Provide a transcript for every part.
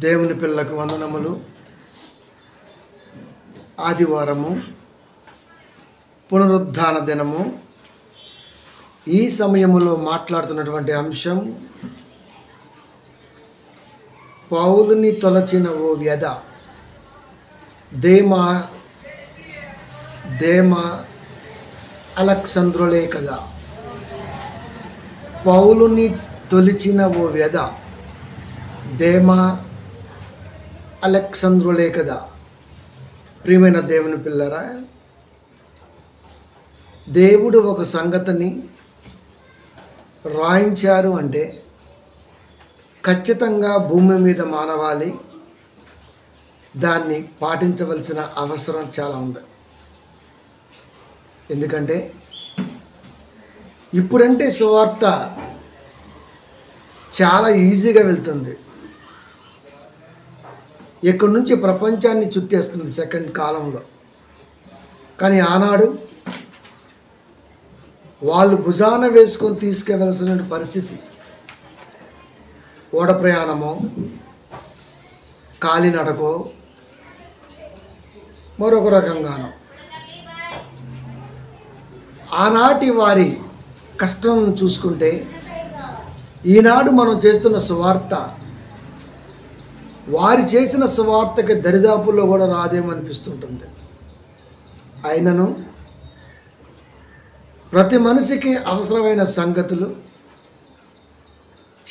దేవుని పిల్లలకు వందనములు. ఆదివారము, పునరుద్ధాన దినము. ఈ సమయములో మాట్లాడుతున్నటువంటి అంశం పౌలుని తొలచిన ఓ వ్యధ. దేమా అలెగ్జాంద్రులే కదా. పౌలుని తొలిచిన ఓ వ్యధ దేమా అలెగ్జాంద్రులే కదా. ప్రియమైన దేవుని పిల్లరా, దేవుడు ఒక సంగతిని రాయించారు అంటే ఖచ్చితంగా భూమి మీద మానవాళి దాన్ని పాటించవలసిన అవసరం చాలా ఉంది. ఎందుకంటే ఇప్పుడంటే సువార్త చాలా ఈజీగా వెళ్తుంది. ఇక్కడి నుంచి ప్రపంచాన్ని చుట్టేస్తుంది సెకండ్ కాలంలో. కానీ ఆనాడు వాళ్ళు భుజాన వేసుకొని తీసుకెళ్లాల్సిన పరిస్థితి. ఓడ ప్రయాణమో, కాలినడకో, మరొక రకంగానో. ఆనాటి వారి కష్టం చూసుకుంటే ఈనాడు మనం చేస్తున్న సువార్త వారి చేసిన సువార్తకి దరిదాపుల్లో కూడా రాదేమనిపిస్తుంటుంది. అయినను ప్రతి మనిషికి అవసరమైన సంగతులు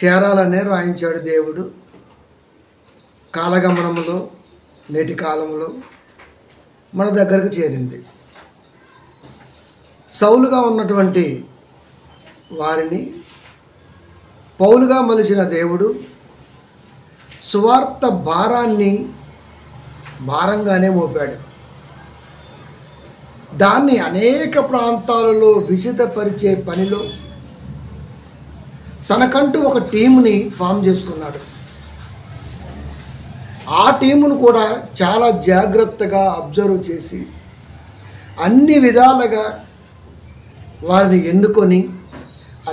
చేరాలనే రాయించాడు దేవుడు. కాలగమనంలో, నేటి కాలంలో మన దగ్గరకు చేరింది. సౌలుగా ఉన్నటువంటి వారిని పౌలుగా మలిచిన దేవుడు సువార్త భారాన్ని భారంగానే మోపాడు. దాన్ని అనేక ప్రాంతాలలో విసిదపరిచే పనిలో తనకంటూ ఒక టీముని ఫామ్ చేసుకున్నాడు. ఆ టీమును కూడా చాలా జాగ్రత్తగా అబ్జర్వ్ చేసి అన్ని విధాలుగా వారిని ఎన్నుకొని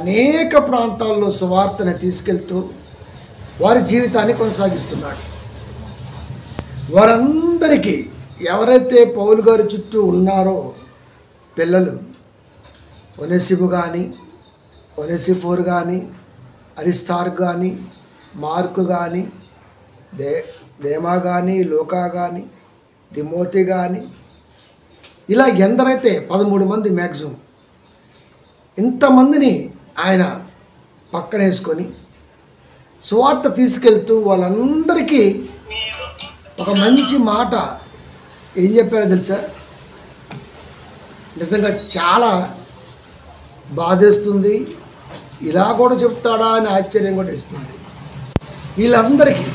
అనేక ప్రాంతాల్లో సువార్తను తీసుకెళ్తూ వారి జీవితాన్ని కొనసాగిస్తున్నాడు. వారందరికీ ఎవరైతే పౌలు గారి చుట్టూ ఉన్నారో పిల్లలు, ఒనేసిము కానీ, ఒనేసిఫోరు కానీ, అరిస్తార్ కానీ, మార్కు కానీ, దేమా కానీ, లూకా కానీ, తిమోతి కానీ, ఇలా ఎందరైతే 13 మంది మ్యాక్సిమం, ఇంతమందిని ఆయన పక్కనేసుకొని సువార్త తీసుకెళ్తూ వాళ్ళందరికీ ఒక మంచి మాట ఏం చెప్పారో తెలుసా? నిజంగా చాలా బాధేస్తుంది. ఇలా కూడా చెప్తాడా అని ఆశ్చర్యం కూడా ఇస్తుంది. వీళ్ళందరికీ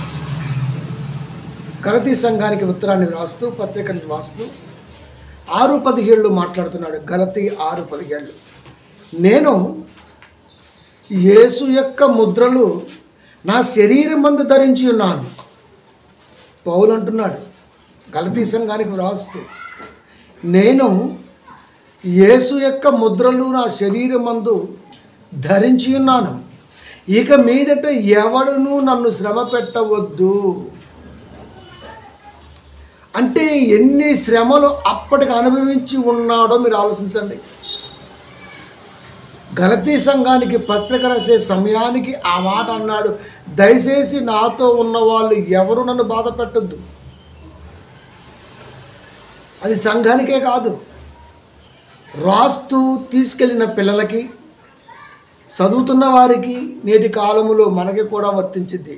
గలతీ సంఘానికి ఉత్తరాన్ని రాస్తూ, పత్రికను రాస్తూ 6:17 మాట్లాడుతున్నాడు. గలతీ 6:17. నేను యేసు యొక్క ముద్రలు నా శరీరమందు ధరించి ఉన్నాను. పౌలు అంటున్నాడు గలతీ సంఘానికి రాస్తూ, నేను యేసు యొక్క ముద్రలు నా శరీరమందు ధరించి ఉన్నాను. ఇక మీదట ఎవడునూ నన్ను శ్రమ పెట్టవద్దు. అంటే ఎన్ని శ్రమలు అప్పటికి అనుభవించి ఉన్నాడో మీరు ఆలోచించండి. గలతీ సంఘానికి పత్రిక రాసే సమయానికి ఆ మాట అన్నాడు, దయచేసి నాతో ఉన్న వాళ్ళు ఎవరు నన్ను బాధ పెట్టద్దు. అది సంఘానికే కాదు, రాస్తూ తీసుకెళ్ళిన పిల్లలకి, చదువుతున్న వారికి, నేటి కాలములో మనకి కూడా వర్తించింది.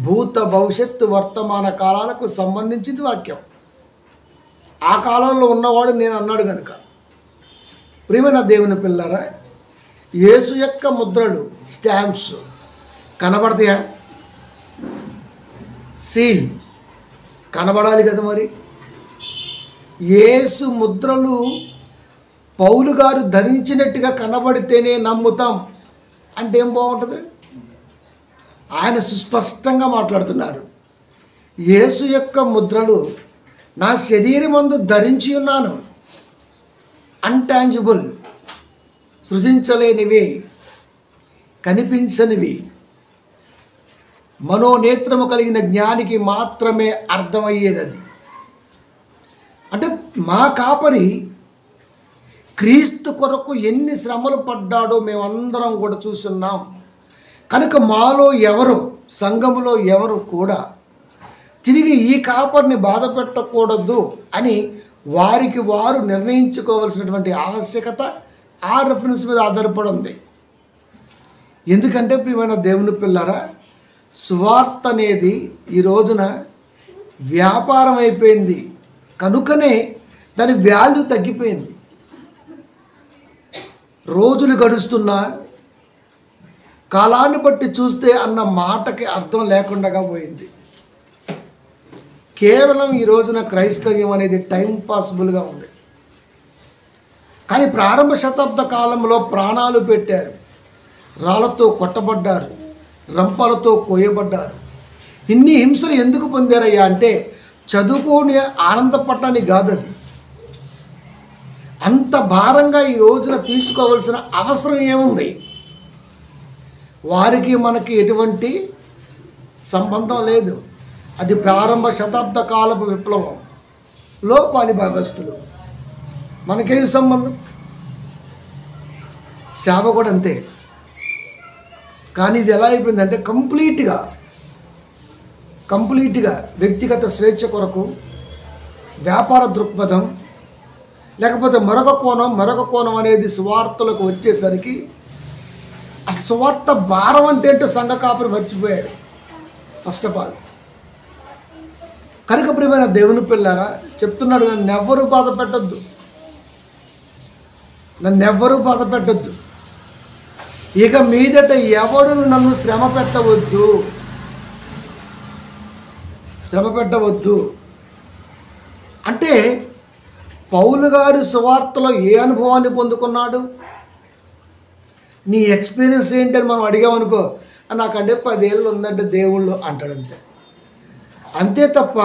భూత భవిష్యత్తు వర్తమాన కాలాలకు సంబంధించింది వాక్యం. ఆ కాలంలో ఉన్నవాడు నేను అన్నాడు కనుక. ప్రియమైన దేవుని పిల్లరా, యేసు యొక్క ముద్రలు, స్టాంప్స్ కనబడతాయా? సీల్ కనబడాలి కదా. మరి యేసు ముద్రలు పౌలు గారు ధరించినట్టుగా కనబడితేనే నమ్ముతాం అంటే ఏం బాగుంటుంది? ఆయన సుస్పష్టంగా మాట్లాడుతున్నారు. యేసు యొక్క ముద్రలు నా శరీరమందు ధరించి ఉన్నాను. అన్టాంజిబుల్, సృజించలేనివి, కనిపించనివి, మనోనేత్రము కలిగిన జ్ఞానికి మాత్రమే అర్థమయ్యేది అది. అంటే మా కాపరి క్రీస్తు కొరకు ఎన్ని శ్రమలు పడ్డాడో మేమందరం కూడా చూస్తున్నాం. కనుక మాలో ఎవరు, సంఘములో ఎవరు కూడా తిరిగి ఈ కాపరిని బాధ పెట్టకూడదు అని వారికి వారు నిర్ణయించుకోవాల్సినటువంటి ఆవశ్యకత ఆ రెఫరెన్స్ మీద ఆధారపడి ఉంది. ఎందుకంటే ప్రియమైన దేవుని పిల్లరా, సువార్త అనేది ఈ రోజున వ్యాపారం అయిపోయింది. కనుకనే దాని వాల్యూ తగ్గిపోయింది. రోజులు గడుస్తున్నా కాలాన్ని బట్టి చూస్తే అన్న మాటకి అర్థం లేకుండా పోయింది. కేవలం ఈ రోజున క్రైస్తవ్యం అనేది టైం పాసిబుల్గా ఉంది. కానీ ప్రారంభ శతాబ్ద కాలంలో ప్రాణాలు పెట్టారు, రాళ్లతో కొట్టబడ్డారు, రంపాలతో కోయబడ్డారు. ఇన్ని హింసలు ఎందుకు పొందారయ్యా అంటే చదువుకొని ఆనందపడటానికి కాదు. అది అంత భారంగా ఈ రోజున తీసుకోవాల్సిన అవసరం ఏముంది? వారికి మనకి ఎటువంటి సంబంధం లేదు. అది ప్రారంభ శతాబ్ద కాలపు విప్లవంలో పాలిభాగస్తులు. మనకేం సంబంధం? సేవ కూడా అంతే. కానీ ఇది ఎలా అయిపోయిందంటే కంప్లీట్గా వ్యక్తిగత స్వేచ్ఛ కొరకు వ్యాపార దృక్పథం, లేకపోతే మరొక కోణం అనేది సువార్తలకు వచ్చేసరికి ఆ సువార్త భారం అంటే ఏంటో సంఘ కాపురి మర్చిపోయాడు ఫస్ట్ ఆఫ్ ఆల్. కనుక ప్రియమైన దేవుని పిల్లారా చెప్తున్నాడు, నన్నెవ్వరూ బాధ పెట్టద్దు. ఇక మీదట ఎవడు నన్ను శ్రమ పెట్టవద్దు అంటే పౌలు గారు సువార్తలో ఏ అనుభవాన్ని పొందుకున్నాడు? నీ ఎక్స్పీరియన్స్ ఏంటని మనం అడిగామనుకో, నాకంటే 10 ఏళ్ళు ఉందంటే దేవుళ్ళు అంటాడంతే. అంతే తప్ప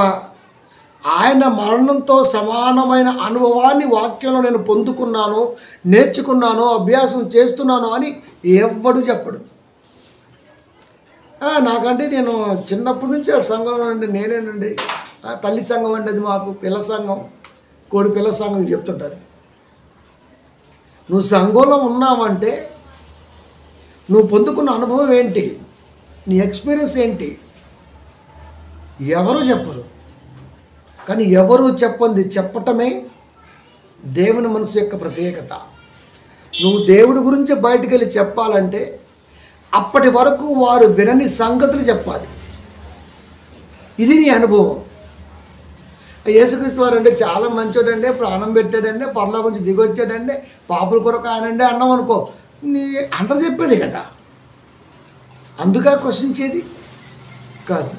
ఆయన మరణంతో సమానమైన అనుభవాన్ని వాక్యంలో నేను పొందుకున్నాను, నేర్చుకున్నాను, అభ్యాసం చేస్తున్నాను అని ఎవ్వడు చెప్పడు. నాకంటే నేను చిన్నప్పటి నుంచి ఆ సంఘంలో నుండి నేనేనండి, తల్లి సంఘం అంటే అది మాకు పిల్ల సంఘం, కోడి పిల్ల సంఘం చెప్తుంటారు. నువ్వు సంఘంలో ఉన్నావంటే నువ్వు పొందుకున్న అనుభవం ఏంటి, నీ ఎక్స్పీరియన్స్ ఏంటి? ఎవరు చెప్పరు. కానీ ఎవరు చెప్పటమే దేవుని మనసు యొక్క ప్రత్యేకత. నువ్వు దేవుడి గురించి బయటికి వెళ్ళి చెప్పాలంటే అప్పటి వరకు వారు వినని సంగతులు చెప్పాలి. ఇది నీ అనుభవం. యేసుక్రీస్తు వారు అంటే చాలా మంచోడండి, ప్రాణం పెట్టాడండి, పరలోకం నుంచి దిగొచ్చాడండి, పాపుల కొరకు ఆయనండి అన్నాం అనుకో, నీ అందరూ చెప్పేది కదా, అందుకే క్వశ్చించేది కాదు.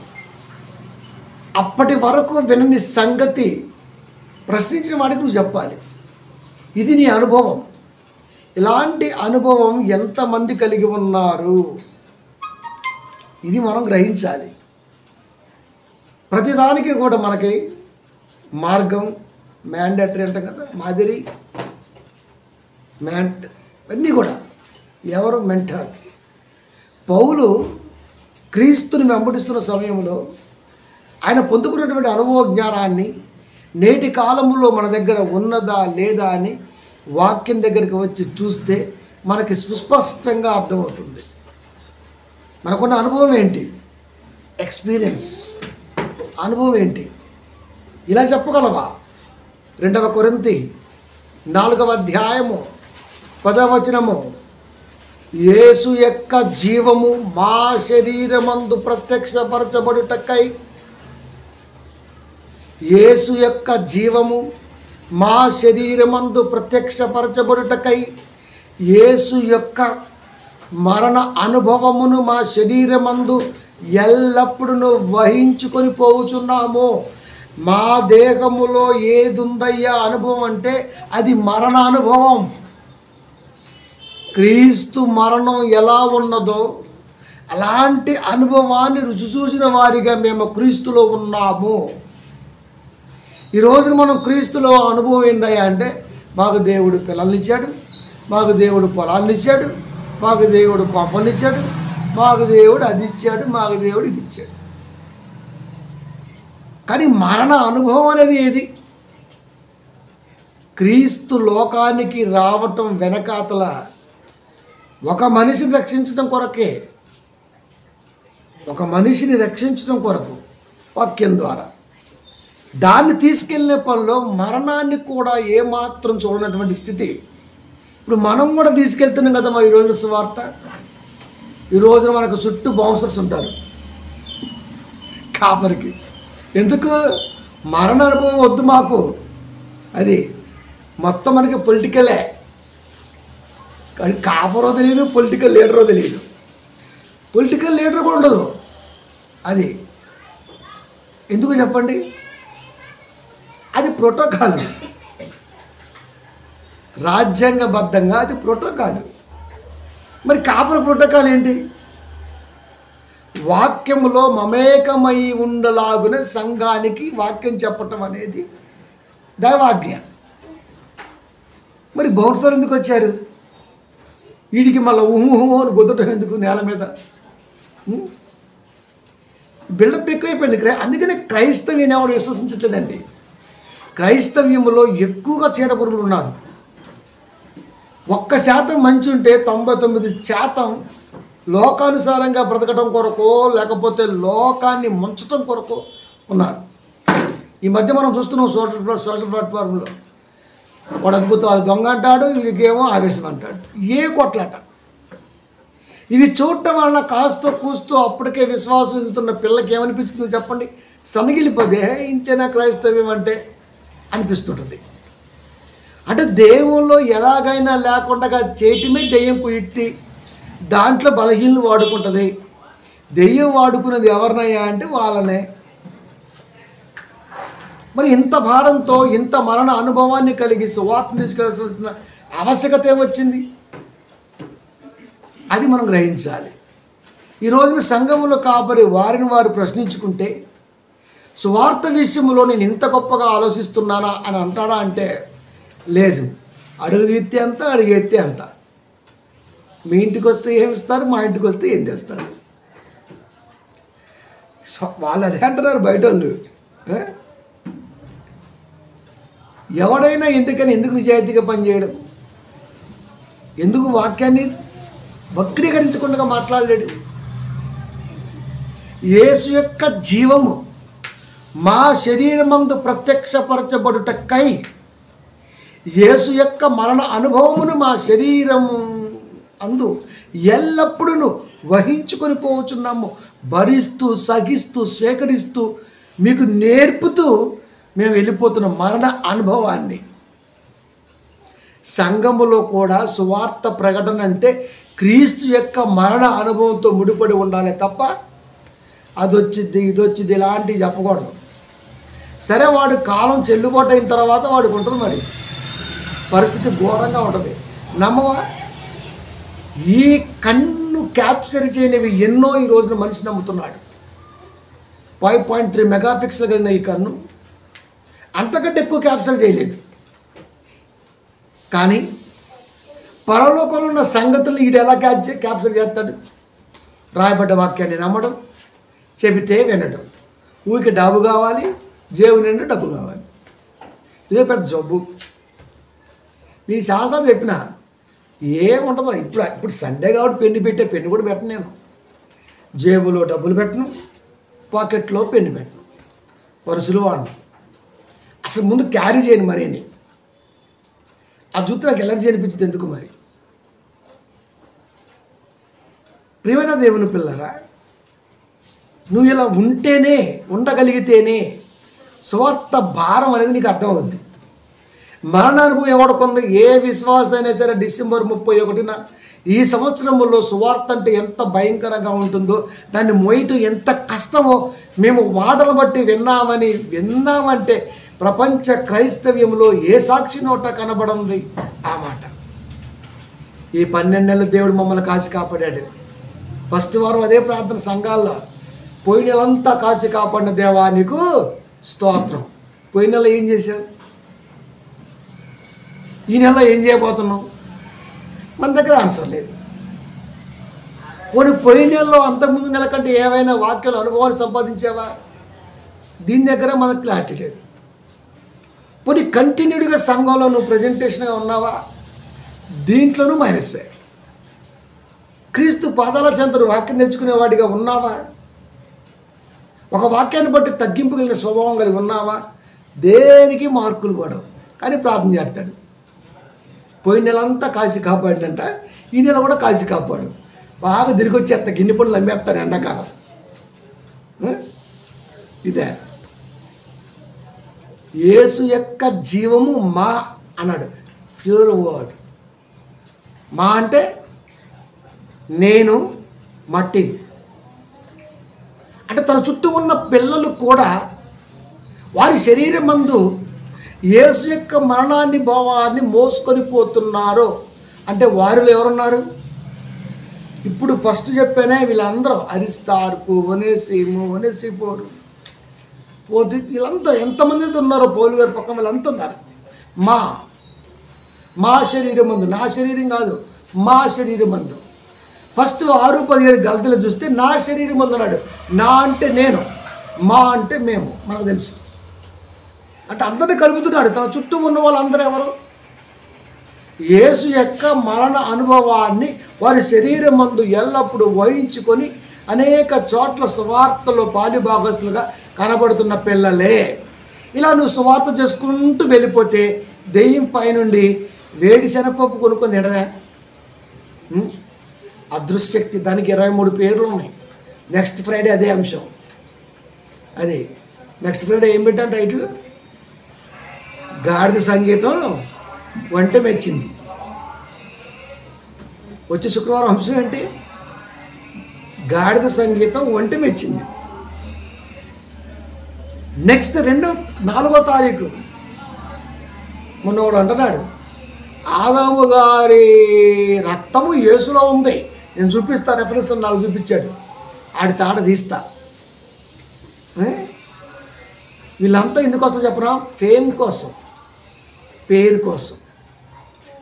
అప్పటి వరకు వినని సంగతి ప్రశ్నించిన వాడికి నువ్వు చెప్పాలి. ఇది నీ అనుభవం. ఇలాంటి అనుభవం ఎంతమంది కలిగి ఉన్నారు, ఇది మనం గ్రహించాలి. ప్రతిదానికి కూడా మనకి మార్గం, మ్యాండేటరీ అంటాం కదా, మాదిరి, మ్యాంట్, అన్నీ కూడా ఎవరు మెంటర్. పౌలు క్రీస్తుని వెంబడిస్తున్న సమయంలో ఆయన పొందుకున్నటువంటి అనుభవ జ్ఞానాన్ని నేటి కాలంలో మన దగ్గర ఉన్నదా లేదా అని వాక్యం దగ్గరికి వచ్చి చూస్తే మనకి సుస్పష్టంగా అర్థమవుతుంది. మనకున్న అనుభవం ఏంటి, ఎక్స్పీరియన్స్, అనుభవం ఏంటి? ఇలా చెప్పగలవా? 2 కొరింథీ 4వ అధ్యాయము 10వ వచనము, యేసు యొక్క జీవము మా శరీరమందు ప్రత్యక్షపరచబడుటకై, యేసు యొక్క జీవము మా శరీరమందు ప్రత్యక్షపరచబడుటకై, యేసు యొక్క మరణ అనుభవమును మా శరీరమందు ఎల్లప్పుడూ వహించుకొని పోవుచున్నాము. మా దేహములో ఏదుందయ్యా అనుభవం అంటే అది మరణ అనుభవం. క్రీస్తు మరణం ఎలా ఉన్నదో అలాంటి అనుభవాన్ని రుచి చూసిన వారిగా మేము క్రీస్తులో ఉన్నాము. ఈరోజు మనం క్రీస్తులో అనుభవం ఏందయ్యా అంటే, మాకు దేవుడు పిల్లల్ని ఇచ్చాడు, మాకు దేవుడు పొలాన్ని ఇచ్చాడు, మాకు దేవుడు కొంపల్ని ఇచ్చాడు, మాకు దేవుడు అది ఇచ్చాడు, మాకు దేవుడు ఇది ఇచ్చాడు. కానీ మరణ అనుభవం అనేది ఏది? క్రీస్తు లోకానికి రావటం వెనకాతల ఒక మనిషిని రక్షించడం కొరకే, ఒక మనిషిని రక్షించడం కొరకు వాక్యం ద్వారా దాన్ని తీసుకెళ్ళే పనిలో మరణాన్ని కూడా ఏమాత్రం చూడనటువంటి స్థితి. ఇప్పుడు మనం కూడా తీసుకెళ్తున్నాం కదా మరి ఈరోజు సువార్త. ఈరోజు మనకు చుట్టూ బౌన్సర్స్ ఉంటారు కాపరికి. ఎందుకు? మరణ అనుభవం వద్దు మాకు. అది మొత్తం మనకి పొలిటికలే, కానీ కాపరో తెలియదు, పొలిటికల్ లీడరో తెలియదు. పొలిటికల్ లీడర్ కూడా ఉండదు. అది ఎందుకు చెప్పండి? అది ప్రోటోకాల్, రాజ్యాంగబద్ధంగా అది ప్రోటోకాల్. మరి కాపర ప్రోటోకాల్ ఏంటి? వాక్యములో మమేకమై ఉండలాగున సంఘానికి వాక్యం చెప్పటం అనేది దైవాజ్ఞ. మరి బౌన్సర్ ఎందుకు వచ్చారు? వీడికి మళ్ళీ ఊహు అని గుద్దటం ఎందుకు నేల మీద? బిల్డప్ ఎక్కువైపోయింది. అందుకనే క్రైస్తవ్యం ఎవరు విశ్వసించట్లేదండి. క్రైస్తవ్యంలో ఎక్కువగా చీడపురుగులు ఉన్నారు. 1% మంచి ఉంటే 99% లోకానుసారంగా బ్రతకడం కొరకు, లేకపోతే లోకాన్ని ముంచటం కొరకు ఉన్నారు. ఈ మధ్య మనం చూస్తున్నాం సోషల్ ప్లాట్ఫామ్లో. వాడు అద్భుతాలు దొంగ అంటాడు, వీడికేమో ఆవేశం అంటాడు. ఏ కొట్లాట! ఇవి చూడటం వలన కాస్తో కూస్తూ అప్పటికే విశ్వాసం ఎదుగుతున్న పిల్లకి ఏమనిపిస్తుంది చెప్పండి? సన్నగిలిపోతే ఇంతేనా క్రైస్తవ్యం అంటే అనిపిస్తుంటుంది. అంటే దేవుల్లో ఎలాగైనా లేకుండా చేయటమే దెయ్యంపు యుక్తి. దాంట్లో బలహీనలు వాడుకుంటుంది. దెయ్యం వాడుకునేది ఎవరినయ్యా అంటే వాళ్ళనే. మరి ఇంత భారంతో ఇంత మరణ అనుభవాన్ని కలిగి సువార్తను తీసుకెళ్లాల్సిన ఆవశ్యకత ఏమొచ్చింది? అది మనం గ్రహించాలి. ఈ రోజున సంఘంలో కాపరి వారిని వారు ప్రశ్నించుకుంటే, సువార్త విషయంలో నేను ఇంత గొప్పగా ఆలోచిస్తున్నానా అని అంటాడా అంటే లేదు. అడుగు తీస్తే అంత, అడుగు ఎత్తే అంత. మీ ఇంటికి వస్తే ఏమి ఇస్తారు, మా ఇంటికి వస్తే ఏం చేస్తారు? వాళ్ళు అదే అంటున్నారు బయట వాళ్ళు. ఎవడైనా ఎందుకు నిజాయితీగా పనిచేయడం? ఎందుకు వాక్యాన్ని వక్రీకరించకుండా మాట్లాడలేడు? యేసు యొక్క జీవము మా శరీరమందు ప్రత్యక్షపరచబడుటకై యేసు యొక్క మరణ అనుభవమును మా శరీరము అందు ఎల్లప్పుడూ వహించుకొని పోవచ్చున్నాము. భరిస్తూ, సహిస్తూ, స్వీకరిస్తూ, మీకు నేర్పుతూ మేము వెళ్ళిపోతున్న మరణ అనుభవాన్ని. సంఘములో కూడా సువార్త ప్రకటన అంటే క్రీస్తు యొక్క మరణ అనుభవంతో ముడిపడి ఉండాలి తప్ప అది వచ్చింది ఇది వచ్చింది ఇలాంటివి చెప్పకూడదు. సరే, వాడు కాలం చెల్లుబాటు అయిన తర్వాత వాడికి ఉంటుంది, మరి పరిస్థితి ఘోరంగా ఉంటుంది. నమ్మవా? ఈ కన్ను క్యాప్చర్ చేయనివి ఎన్నో ఈ రోజున మనిషి నమ్ముతున్నాడు. 5.3 మెగాపిక్సెల్ కలిగిన ఈ కన్ను అంతకంటే ఎక్కువ క్యాప్చర్ చేయలేదు. కానీ పరలోకంలో ఉన్న సంగతులు ఈడు ఎలా క్యాప్చర్ చేస్తాడు? రాయబడ్డ వాక్యాన్ని నమ్మడం, చెబితే వినడం. ఊరికి డబ్బు కావాలి, జేబు నిండా డబ్బు కావాలి. ఇదే పెద్ద జబ్బు. నీ చాలాసార్లు చెప్పిన ఏముంటుందో. ఇప్పుడు సండే కాబట్టి పెన్ను కూడా పెట్టను. నేను జేబులో డబ్బులు పెట్టను, పాకెట్లో పెన్ను పెట్టను, పరుసులు వాడను. అసలు ముందు క్యారీ చేయను మరేని. ఆ జుత్తు నాకు ఎలర్జీ అనిపించింది ఎందుకు మరి? ప్రియమైన దేవుని పిల్లరా, నువ్వు ఇలా ఉంటేనే, ఉండగలిగితేనే సువార్త భారం అనేది నీకు అర్థమవుద్ది. మరణానుభవం ఎవడుకుంది? ఏ విశ్వాసం అయినా సరే డిసెంబర్ 31న ఈ సంవత్సరంలో సువార్త అంటే ఎంత భయంకరంగా ఉంటుందో, దాన్ని మోయటం ఎంత కష్టమో మేము మాటలు బట్టి విన్నామంటే ప్రపంచ క్రైస్తవ్యంలో ఏ సాక్షి నోట కనబడింది ఆ మాట. ఈ 12 నెలల దేవుడు మమ్మల్ని కాసి కాపాడాడు. ఫస్ట్ వారం అదే ప్రార్థన సంఘాల్లో, పోయిన నెలంతా కాసి కాపాడిన దేవా నీకు స్తోత్రం. పోయిన నెల ఏం చేశావు? ఈ నెల ఏం చేయబోతున్నావు? మన దగ్గర ఆన్సర్ లేదు. పోయిన నెలలో అంతకుముందు నెల కంటే ఏవైనా వాక్యాలు అనుభవాలు సంపాదించావా? దీని దగ్గర మనకు క్లారిటీ లేదు. కంటిన్యూడ్గా సంఘంలో నువ్వు ప్రజెంటేషన్గా ఉన్నావా? దీంట్లోనూ మైనస్సే. క్రీస్తు పాదాల చెంతను వాక్యం నేర్చుకునేవాడిగా ఉన్నావా? ఒక వాక్యాన్ని బట్టి తగ్గింపు కలిగిన స్వభావం కలిగి ఉన్నావా? దేనికి మార్కులు పడవు, కానీ ప్రార్థన చేస్తాడు. పోయిన నెల అంతా కాసి కాపాడినంట, ఈ నెల కూడా కాసి కాపాడు. బాగా తిరిగి వచ్చేస్తా, గిన్నె పనులు అమ్మేస్తాను ఎండాకాలం. ఇదే యేసు యొక్క జీవము మా అన్నాడు. Pure word. మా అంటే నేను మట్టి. అంటే తన చుట్టూ ఉన్న పిల్లలు కూడా వారి శరీరం మందు యేసు యొక్క మరణాన్ని భావాన్ని మోసుకొని పోతున్నారు. అంటే వారిలో ఎవరున్నారు? ఇప్పుడు ఫస్ట్ చెప్పానే వీళ్ళందరూ అరిస్తార్కు, ఒనేసిఫోరు పోతే వీళ్ళంతా ఎంతమంది అయితే ఉన్నారో, పౌలు గారి పక్కన వీళ్ళంతా ఉన్నారు. మా శరీరం మందు, నా శరీరం కాదు, మా శరీరం మందు. ఫస్ట్ 6:17 గల్తీలు చూస్తే నా శరీరం మందు అన్నాడు. నా అంటే నేను, మా అంటే మేము. మనకు తెలుసు. అంటే అందరినీ కలుపుతున్నాడు. తన చుట్టూ ఉన్న వాళ్ళందరూ ఎవరు? యేసు యొక్క మరణ అనుభవాన్ని వారి శరీరం మందు ఎల్లప్పుడూ వహించుకొని అనేక చోట్ల సువార్తలో పాలిభాగస్తులుగా కనబడుతున్న పిల్లలే. ఇలా నువ్వు సువార్త చేసుకుంటూ వెళ్ళిపోతే దెయ్యం పైనుండి వేడి శనగపప్పు కొనుక్కొని తినరా? అదృశ్యశక్తి. దానికి 23 పేర్లు ఉన్నాయి. నెక్స్ట్ ఫ్రైడే అదే అంశం. అది నెక్స్ట్ ఫ్రైడే ఏం పెట్టాను టైటిల్? గాడిద సంగీతం వంట మెచ్చింది. వచ్చే శుక్రవారం అంశం ఏంటి? గాడిద సంగీతం వంట మెచ్చింది. నెక్స్ట్ 4వ తారీఖు మొన్నవాడు అంటున్నాడు, ఆదాము గారి రక్తము యేసులో ఉంది. నేను చూపిస్తా, రెఫరెన్స్ నాకు చూపించాడు. ఆడి తాట తీస్తా. వీళ్ళంతా ఎందుకు వస్తా చెప్పరా? ఫేమ్ కోసం, పేరు కోసం.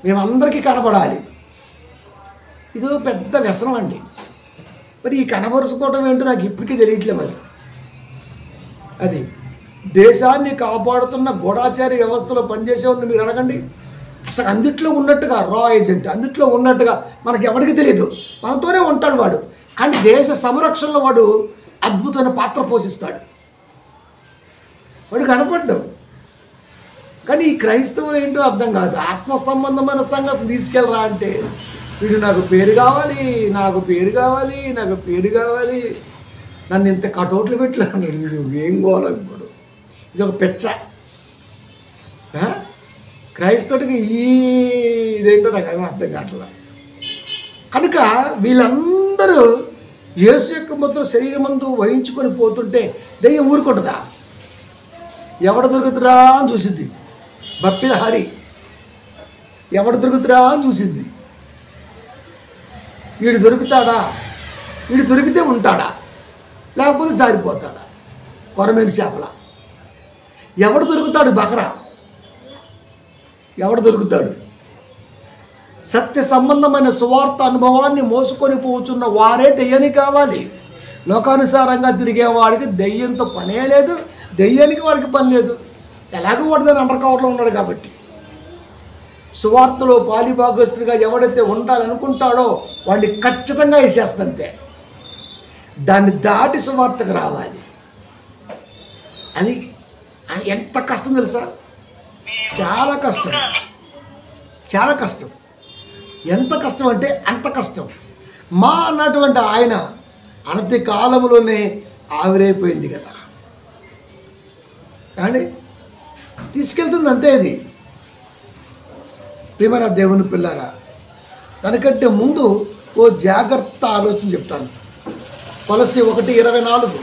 మేమందరికీ కనబడాలి. ఇదో పెద్ద వ్యసనం అండి. మరి ఈ కనబరుచుకోవటం ఏంటో నాకు ఇప్పటికీ తెలియట్లే. మరి అది దేశాన్ని కాపాడుతున్న గూఢాచారి వ్యవస్థలో పనిచేసేవాడిని మీరు అడగండి. అసలు అందుట్లో ఉన్నట్టుగా రా ఏజెంట్, అందుట్లో ఉన్నట్టుగా మనకి ఎవరికి తెలియదు. మనతోనే ఉంటాడు వాడు. కానీ దేశ సంరక్షణలో వాడు అద్భుతమైన పాత్ర పోషిస్తాడు. వాడు కనపడ్డు. కానీ ఈ క్రైస్తవులు ఏంటో అర్థం కాదు. ఆత్మ సంబంధమైన సంగతి తీసుకెళ్ళరా అంటే వీడు నాకు పేరు కావాలి, నాకు పేరు కావాలి, నాకు పేరు కావాలి, నన్ను ఇంత కటౌట్లు పెట్టలేను. వీడు ఏం కావాలి ఇప్పుడు? ఇది ఒక పెచ్చ. క్రైస్తవుడికి ఇదేంటో నాకు ఏమీ అర్థం కావట్లా. కనుక వీళ్ళందరూ యేసు యొక్క ముద్ర శరీరమందు వహించుకొని పోతుంటే దెయ్యం ఊరుకుంటుందా? ఎవడ దొరుకుతురా అని చూసింది. బప్పిల హరి ఎవడ దొరుకుతురా అని చూసింది. వీడు దొరుకుతాడా? వీడు దొరికితే ఉంటాడా, లేకపోతే జారిపోతాడా? కొరమేని చేపల ఎవడు దొరుకుతాడు? బకరా ఎవడు దొరుకుతాడు? సత్య సంబంధమైన సువార్త అనుభవాన్ని మోసుకొని పోచున్న వారే దెయ్యానికి కావాలి. లోకానుసారంగా తిరిగేవాడికి దెయ్యంతో పనే లేదు, దెయ్యానికి వాడికి పని లేదు. ఎలాగో వాడు దాని అండర్ కవర్లో ఉన్నాడు కాబట్టి. సువార్తలో పాలిభాగస్తుడిగా ఎవడైతే ఉండాలనుకుంటాడో వాడిని ఖచ్చితంగా వేసేస్తంతే. దాన్ని దాటి సువార్తకు రావాలి. అది ఎంత కష్టం తెలుసా? చాలా కష్టం, చాలా కష్టం. ఎంత కష్టం అంటే అంత కష్టం. మా అన్నటువంటి ఆయన అనతి కాలంలోనే ఆవిరైపోయింది కదా. కానీ తీసుకెళ్తుంది అంతే. ఇది ప్రియమైన దేవుని పిల్లారా, దానికంటే ముందు ఓ జాగ్రత్త ఆలోచన చెప్తాను. కొలస్సీ 1:24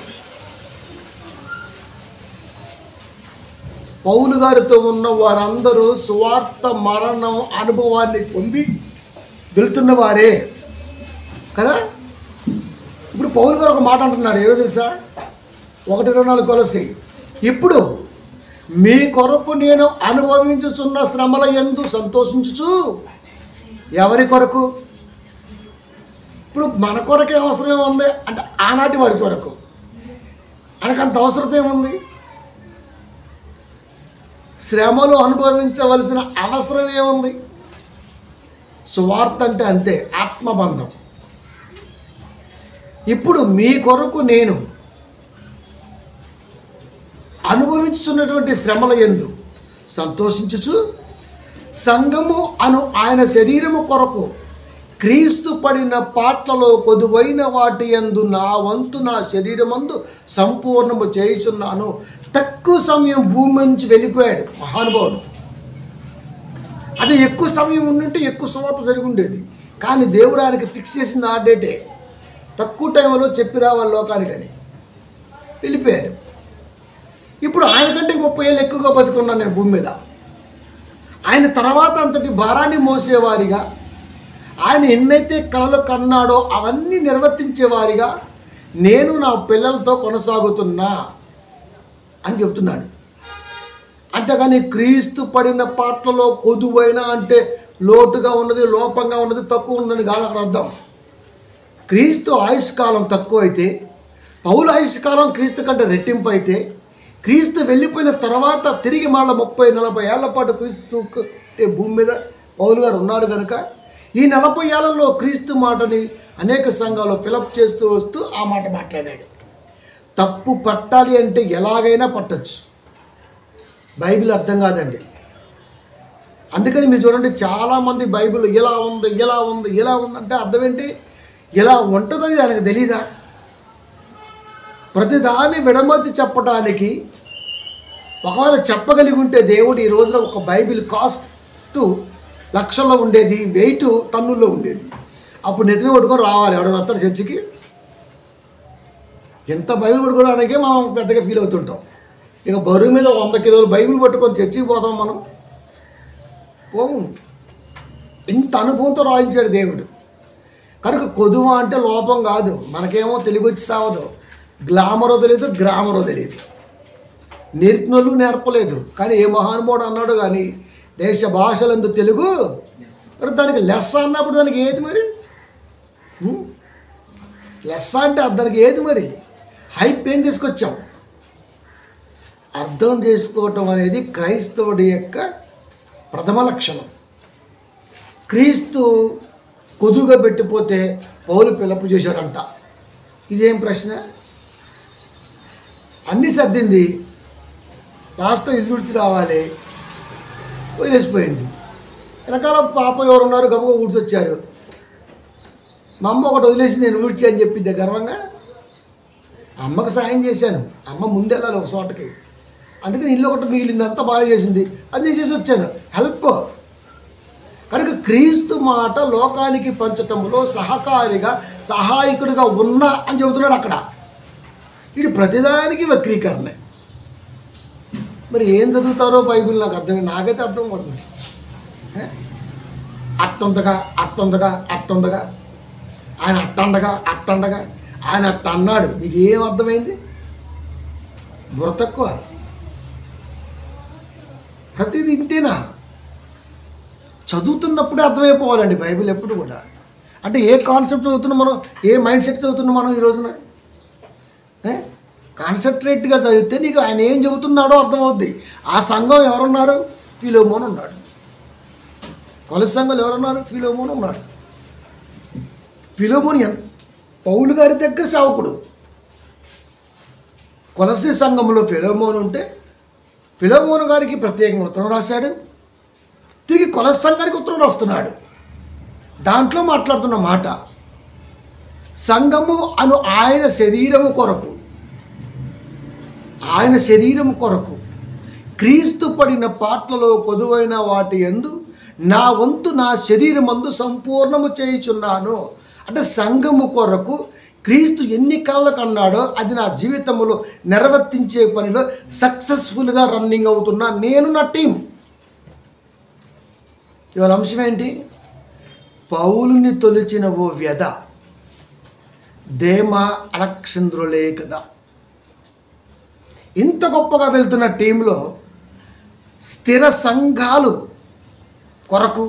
పౌలు గారితో ఉన్న వారందరూ సువార్త మరణం అనుభవాన్ని పొంది వెళ్తున్న వారే కదా. ఇప్పుడు పౌలు గారు ఒక మాట అంటున్నారు, ఏదో తెలుసా? 1:24 కొలస్సీ, ఇప్పుడు మీ కొరకు నేను అనుభవించుచున్న శ్రమల యందు సంతోషించుచు. ఎవరి కొరకు? ఇప్పుడు మన కొరకే అవసరం ఏముంది అంటే ఆనాటి వారి కొరకు ఆయనకు అంత అవసరం ఏముంది? శ్రమలు అనుభవించవలసిన అవసరం ఏముంది? సువార్త అంటే అంతే, ఆత్మబంధం. ఇప్పుడు మీ కొరకు నేను అనుభవించుతున్నటువంటి శ్రమల యందు సంతోషించుచు సంఘము అను ఆయన శరీరము కొరకు క్రీస్తు పడిన పాట్లలో కొదువైన వాటి యందు నా వంతు నా శరీరమందు సంపూర్ణము చేయుచున్నాను. తక్కువ సమయం భూమి నుంచి వెళ్ళిపోయాడు మహానుభావుడు. అది ఎక్కువ సమయం ఉండింటే ఎక్కువ సువార్త జరిగి ఉండేది. కానీ దేవుడు ఆయనకి ఫిక్స్ చేసింది ఆ డేటే. తక్కువ టైంలో చెప్పి రావాలి లోకానికని వెళ్ళిపోయారు. ఇప్పుడు ఆయనకంటే 30 ఏళ్ళు ఎక్కువగా బతుకున్నాను నేను భూమి మీద. ఆయన తర్వాత అంతటి భారాన్ని మోసేవారిగా, ఆయన ఎన్నైతే కలలు కన్నాడో అవన్నీ నిర్వర్తించేవారిగా నేను నా పిల్లలతో కొనసాగుతున్నా అని చెప్తున్నాడు. అంతేగాని క్రీస్తు పడిన పాటలలో కొదువైన అంటే లోటుగా ఉన్నది, లోపంగా ఉన్నది, తక్కువ ఉన్నది కాదు అక్కడ అర్థం. క్రీస్తు ఆయుష్కాలం తక్కువ అయితే, పౌలు ఆయుష్కాలం క్రీస్తు కంటే రెట్టింపు అయితే, క్రీస్తు వెళ్ళిపోయిన తర్వాత తిరిగి మళ్ళీ 30-40 ఏళ్ల పాటు క్రీస్తు భూమి మీద పౌలు గారు ఉన్నారు కనుక ఈ 40 ఏళ్లలో క్రీస్తు మాటని అనేక సంఘాలు ఫిలప్ చేస్తూ వస్తూ ఆ మాట మాట్లాడాడు. తప్పు పట్టాలి అంటే ఎలాగైనా పట్టచ్చు, బైబిల్ అర్థం కాదండి. అందుకని మీరు చూడండి, చాలామంది బైబిల్ ఇలా ఉంది ఇలా ఉంది ఇలా ఉంది అంటే అర్థం ఏంటి? ఇలా ఉంటుందని దానికి తెలీదా? ప్రతిదాన్ని విడమర్చి చెప్పడానికి ఒకవేళ చెప్పగలిగి ఉంటే దేవుడు ఈ రోజున ఒక బైబిల్ కాస్ట్ లక్షల్లో ఉండేది, వెయిట్ టన్నుల్లో ఉండేది. అప్పుడు నెత్తిమి పట్టుకొని రావాలి ఎవడన్నా వస్తారు చర్చికి. ఎంత బైబిల్ పట్టుకోవడానికే మనం పెద్దగా ఫీల్ అవుతుంటాం. ఇక బరువు మీద 100 కిలోలు బైబిల్ పట్టుకొని చర్చికి పోతాం మనం? పోము. ఇంత అనుభవంతో రాయించాడు దేవుడు కనుక. కొదువ అంటే లోపం కాదు. మనకేమో తెలుగు వచ్చి సావదు, గ్లామరో తెలియదు, గ్రామరో తెలియదు, నేర్పినోళ్ళు నేర్పలేదు. కానీ ఏ మహానుభావుడు అన్నాడు కానీ దేశ భాషలందు తెలుగు, మరి దానికి లెస్స అన్నప్పుడు దానికి ఏది మరి? లెస్స అంటే దానికి ఏది మరి? హైప్ ఏం తీసుకొచ్చాం? అర్థం చేసుకోవటం అనేది క్రైస్తవుడి యొక్క ప్రథమ లక్షణం. క్రీస్తు కొదుగా పెట్టిపోతే పౌలు పిలుపు చేశాడంట. ఇదేం ప్రశ్న? అన్నీ సర్దింది, లాస్ట్లో ఇల్లు ఉడిచి రావాలి, వదిలేసిపోయింది. వెనకాల పాప ఎవరున్నారు గబగబా ఊడ్చొచ్చారు. మా అమ్మ ఒకటి వదిలేసి నేను ఊడ్చి అని చెప్పింది గర్వంగా. అమ్మకు సాయం చేశాను, అమ్మ ముందెళ్ళాలి ఒక చోటకి, అందుకని ఇల్లు ఒకటి మిగిలింది, అంతా బాగా చేసింది, అది నేను చేసి వచ్చాను, హెల్ప్. కనుక క్రీస్తు మాట లోకానికి పంచటంలో సహకారిగా సహాయకుడిగా ఉన్నా అని చెబుతున్నాడు అక్కడ. ఇది ప్రతిదానికి వక్రీకరణ. మరి ఏం చదువుతారో బైబిల్ నాకు అర్థం, నాకైతే అర్థం అవుతుంది. అట్టుందగా అట్టుందగా అట్టుందగా, ఆయన అట్టండగా అట్టండగా, ఆయన అట్ట అన్నాడు. నీకు ఏం అర్థమైంది? బుర్ర తక్కువ. ప్రతిదీ ఇంతేనా? చదువుతున్నప్పుడే అర్థమైపోవాలండి బైబిల్ ఎప్పుడు కూడా. అంటే ఏ కాన్సెప్ట్ చదువుతున్నాం మనం, ఏ మైండ్ సెట్ చదువుతున్నాం మనం ఈ రోజున? కాన్సన్ట్రేట్గా చదివితే నీకు ఆయన ఏం చెబుతున్నాడో అర్థమవుద్ది. ఆ సంఘం ఎవరున్నారు? ఫిలోమోన్ ఉన్నాడు. కొలసి సంఘంలో ఎవరున్నారు? ఫిలోమోన్ ఉన్నాడు. ఫిలోమోన్ పౌలు గారి దగ్గర సేవకుడు. కొలసి సంఘంలో ఫిలోమోన్ ఉంటే ఫిలోమోన్ గారికి ప్రత్యేకంగా ఉత్తరం రాశాడు, తిరిగి కొలసి సంఘానికి ఉత్తరం రాస్తున్నాడు. దాంట్లో మాట్లాడుతున్న మాట, సంఘము అను ఆయన శరీరము కొరకు, ఆయన శరీరం కొరకు క్రీస్తు పడిన పాటలలో కొదువైన వాటి యందు నా వంతు నా శరీరమందు సంపూర్ణము చేయుచున్నాను. అంటే సంఘము కొరకు క్రీస్తు ఎన్ని కళలకు అన్నాడో అది నా జీవితంలో నిర్వర్తించే పనిలో సక్సెస్ఫుల్గా రన్నింగ్ అవుతున్నా నేను, నా టీం. ఇవాళ అంశం ఏంటి? పౌలుని తొలిచిన ఓ వ్యధ దేమా అలెక్సాంద్రులే కదా. ఇంత గొప్పగా వెళ్తున్న టీంలో స్థిర సంఘాలు కొరకు,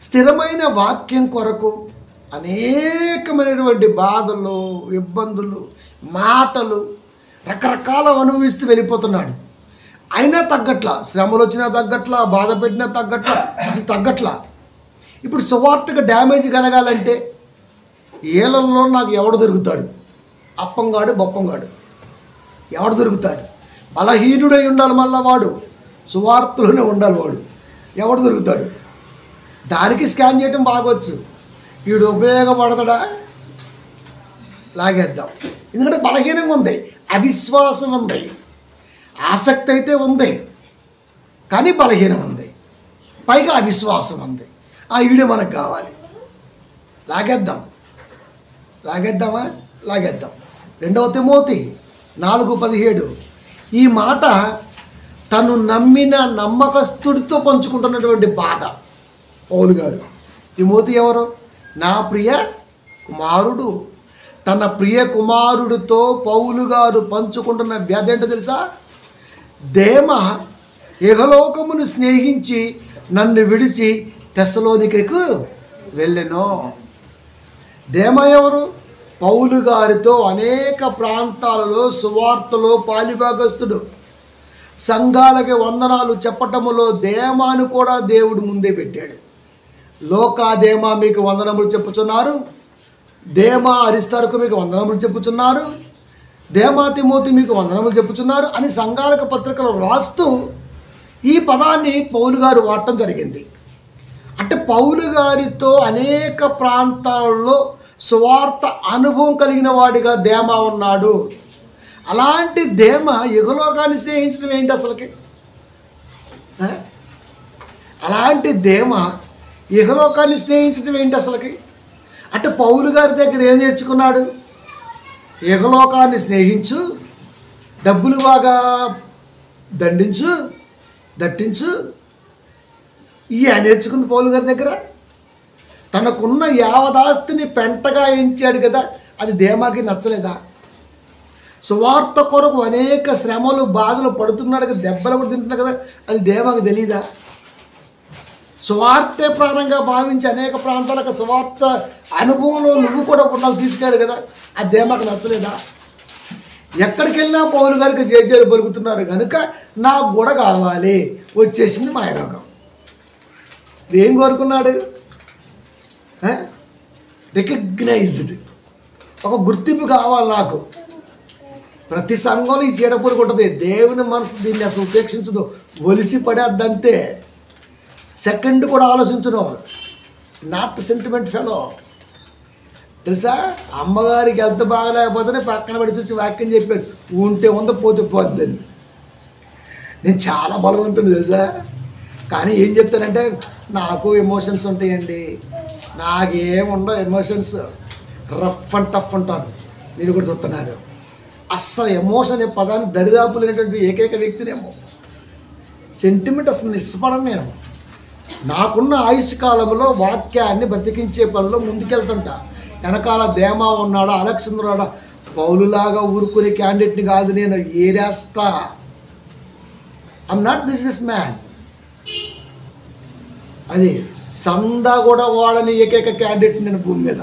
స్థిరమైన వాక్యం కొరకు అనేకమైనటువంటి బాధలు, ఇబ్బందులు, మాటలు రకరకాల అనుభవిస్తూ వెళ్ళిపోతున్నాడు. అయినా తగ్గట్లా, శ్రమలు వచ్చినా తగ్గట్లా, బాధ పెట్టినా తగ్గట్లా, అసలు తగ్గట్లా. ఇప్పుడు సువార్తకు డ్యామేజ్ కలగాలంటే ఏళ్ళల్లో నాకు ఎవడు దొరుకుతాడు? అప్పంగాడు బొప్పంగాడు ఎవడు దొరుకుతాడు? బలహీనుడై ఉండాలి, మళ్ళా వాడు సువార్తలోనే ఉండాలి. వాడు ఎవడు దొరుకుతాడు? దానికి స్కాన్ చేయటం బాగొచ్చు. వీడు ఉపయోగపడతాడా? లాగేద్దాం. ఎందుకంటే బలహీనంగా ఉంది, అవిశ్వాసం ఉంది, ఆసక్తి అయితే ఉంది కానీ బలహీనం ఉంది, పైగా అవిశ్వాసం ఉంది. వీడే మనకు కావాలి. లాగేద్దామా? లాగేద్దాం. 2 తిమోతి 4:17 ఈ మాట తను నమ్మిన నమ్మకస్తుడితో పంచుకుంటున్నటువంటి బాధ. పౌలు గారు, తిమోతి ఎవరు? నా ప్రియ కుమారుడు. తన ప్రియ కుమారుడితో పౌలు గారు పంచుకుంటున్న వ్యాధి ఏంటో తెలుసా? దేమ ఇహలోకమును స్నేహించి నన్ను విడిచి తెస్సలోనికెకు వెళ్ళెను. దేమ ఎవరు? పౌలు గారితో అనేక ప్రాంతాలలో సువార్తలో పాలిభాగస్తుడు. సంఘాలకి వందనాలు చెప్పటములో దేమాను కూడా దేవుడు ముందే పెట్టాడు. లోకా దేమా మీకు వందనములు చెప్పుచున్నారు, దేమా అరిస్తారకు మీకు వందనములు చెప్పుచున్నారు, దేమా తిమోతి మీకు వందనములు చెప్పుచున్నారు అని సంఘాలకు పత్రికలు రాస్తూ ఈ పదాన్ని పౌలు గారు వాడటం జరిగింది. అంటే పౌలు గారితో అనేక ప్రాంతాల్లో సువార్త అనుభవం కలిగిన వాడిగా దేమా ఉన్నాడు. అలాంటి దేమ యుగలోకాన్ని స్నేహించడం ఏంటి అసలుకి? అలాంటి దేమ ఇహలోకాన్ని స్నేహించడం ఏంటి అసలుకి? అంటే పౌలు గారి దగ్గర ఏం నేర్చుకున్నాడు? ఇహలోకాన్ని స్నేహించు, డబ్బులు బాగా దట్టించు ఇవి నేర్చుకుంది పౌలు గారి దగ్గర. తనకున్న యావదాస్తిని పెంటగా ఎంచాడు కదా, అది దేమాకి నచ్చలేదా? సువార్త కొరకు అనేక శ్రమలు బాధలు పడుతున్నాడు కదా, దెబ్బలు కూడా తింటున్నాడు కదా, అది దేమాకి తెలీదా? సువార్తే ప్రాణంగా భావించి అనేక ప్రాంతాలకు సువార్త అనుభవంలో నువ్వు కూడా కొన్నాళ్ళు తీసుకెళ్ళాడు కదా, అది దేమాకి నచ్చలేదా? ఎక్కడికి వెళ్ళినా పౌలు గారికి జేజేలు పలుకుతున్నారు కనుక నాకు కూడా కావాలి, వచ్చేసింది మాయరోగం. ఏం కోరుకున్నాడు? రికగ్నైజ్డ్, ఒక గుర్తింపు కావాలి నాకు. ప్రతి సంఘంలో ఈ చీడపురుగు ఉంటుంది. దేవుని మనసు దీన్ని అసలు ఉపేక్షించదు, ఒలిసి పడేద్దంతే. సెకండ్ కూడా ఆలోచించను. Not sentiment fellow. తెలుసా, అమ్మగారికి ఎంత బాగలేకపోతేనే పక్కన పడి చూసి వాక్యం చెప్పాడు, ఉంటే ఉందో పోతే పోద్దని. నేను చాలా బలవంతుడు తెలుసా, కానీ ఏం చెప్తానంటే నాకు ఎమోషన్స్ ఉంటాయండి. నాకేముండవు ఎమోషన్స్, రఫ్ అండ్ టఫ్ అంటాను. మీరు కూడా చూస్తున్నారు. అస్సలు ఎమోషన్ అనే పదాన్ని దరిదాపు లేనటువంటి ఏకైక వ్యక్తినేమో. సెంటిమెంట్ అసలు ఇష్టపడను నేను. నాకున్న ఆయుష్ కాలంలో వాక్యాన్ని బ్రతికించే పనిలో ముందుకెళ్తుంటా. వెనకాల దేమా ఉన్నాడా, అలెక్సంద్రాడా, పౌలులాగా ఊరుకునే క్యాండిడేట్ని కాదు నేను, ఏరేస్తా. I'm not businessman. అది సందా కూడా వాడని ఏకైక క్యాండిడేట్ నేను భూమి మీద.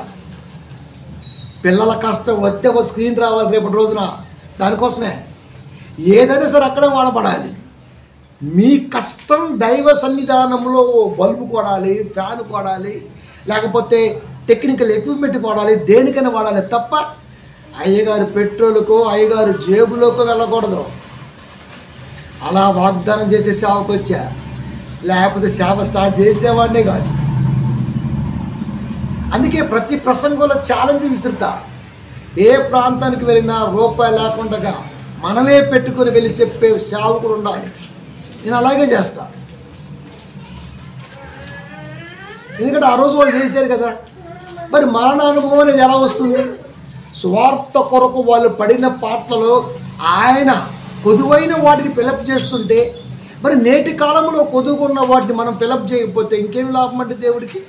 పిల్లల కష్టం వస్తే ఒక స్క్రీన్ రావాలి రేపటి రోజున, దానికోసమే. ఏదైనా సరే అక్కడే వాడబడాలి. మీ కష్టం దైవ సన్నిధానంలో బల్బు కొడాలి, ఫ్యాన్ కొడాలి, లేకపోతే టెక్నికల్ ఎక్విప్మెంట్ వాడాలి, దేనికైనా వాడాలి తప్ప అయ్యగారు పెట్రోలుకో అయ్యగారు జేబులోకో వెళ్ళకూడదు. అలా వాగ్దానం చేసే సేవకు వచ్చా, లేకపోతే సేవ స్టార్ట్ చేసేవాడినే కాదు. అందుకే ప్రతి ప్రసంగంలో ఛాలెంజ్ విసురుతా. ఏ ప్రాంతానికి వెళ్ళినా రూపాయి లేకుండా మనమే పెట్టుకొని వెళ్ళి చెప్పే సేవకుడు ఉండాలి. నేను అలాగే చేస్తా. ఎందుకంటే ఆ రోజు వాళ్ళు చేశారు కదా. మరి మరణ అనుభవం అనేది ఎలా వస్తుంది? సువార్త కొరకు వాళ్ళు పడిన పాటలలో ఆయన కొదువైన వాటిని ఫిలప్ చేస్తుంటే, మరి నేటి కాలంలో కొదువుకున్న వాటిని మనం ఫిలప్ చేయకపోతే ఇంకేం లాభం అంటే దేవుడికి.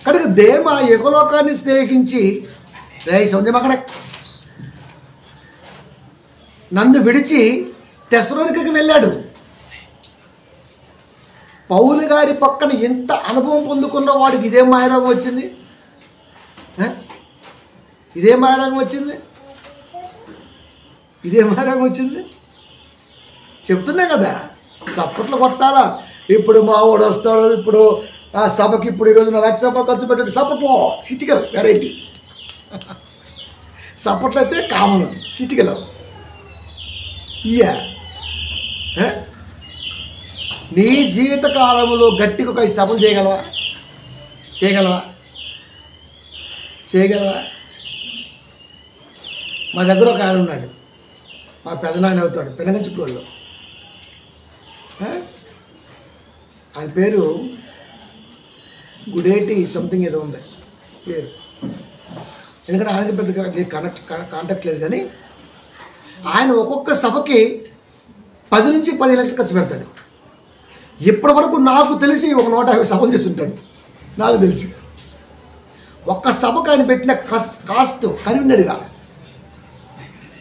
కనుక దేమ యెహోలోకాన్ని స్నేహించి సౌందర్యం అక్కడ నన్ను విడిచి తెస్సలోనికకి వెళ్ళాడు. పౌలు గారి పక్కన ఎంత అనుభవం పొందుకున్న వాడికి ఇదే మాయరోగం వచ్చింది. ఇదే మాయరోగం వచ్చింది. ఇదే మాయరోగం వచ్చింది. చెప్తున్నా కదా, సప్పట్లు కొట్టాలా. ఇప్పుడు మా వాడు వస్తాడు, ఇప్పుడు ఆ సభకి ఇప్పుడు ఈరోజు 1 లక్ష రూపాయలు ఖర్చు పెట్టండి, సప్పట్లో చిటికలు వెరైటీ. సప్పట్లు అయితే కామన్, చిటికలు ఇయ్యా. నీ జీవిత కాలంలో గట్టిగా ఒక 5 సభలు చేయగలవా? చేయగలవా? మా దగ్గర ఒక ఆయన ఉన్నాడు, మా పెదనాయన అవుతాడు, పెనగంచిప్రోల్లో. ఆయన పేరు గుడేటి సంథింగ్ ఏదో ఉంది పేరు, ఎందుకంటే ఆయనకి పెద్ద కాంటాక్ట్ లేదు. కానీ ఆయన ఒక్కొక్క సభకి 10 నుంచి 10 లక్షలు ఖర్చు పెడతాడు. ఇప్పటి వరకు నాకు తెలిసి ఒక 150 సభలు చేసి ఉంటాడు. నాకు తెలిసి ఒక్క సభకు ఆయన పెట్టిన కాస్ట్ కన్వీనర్గా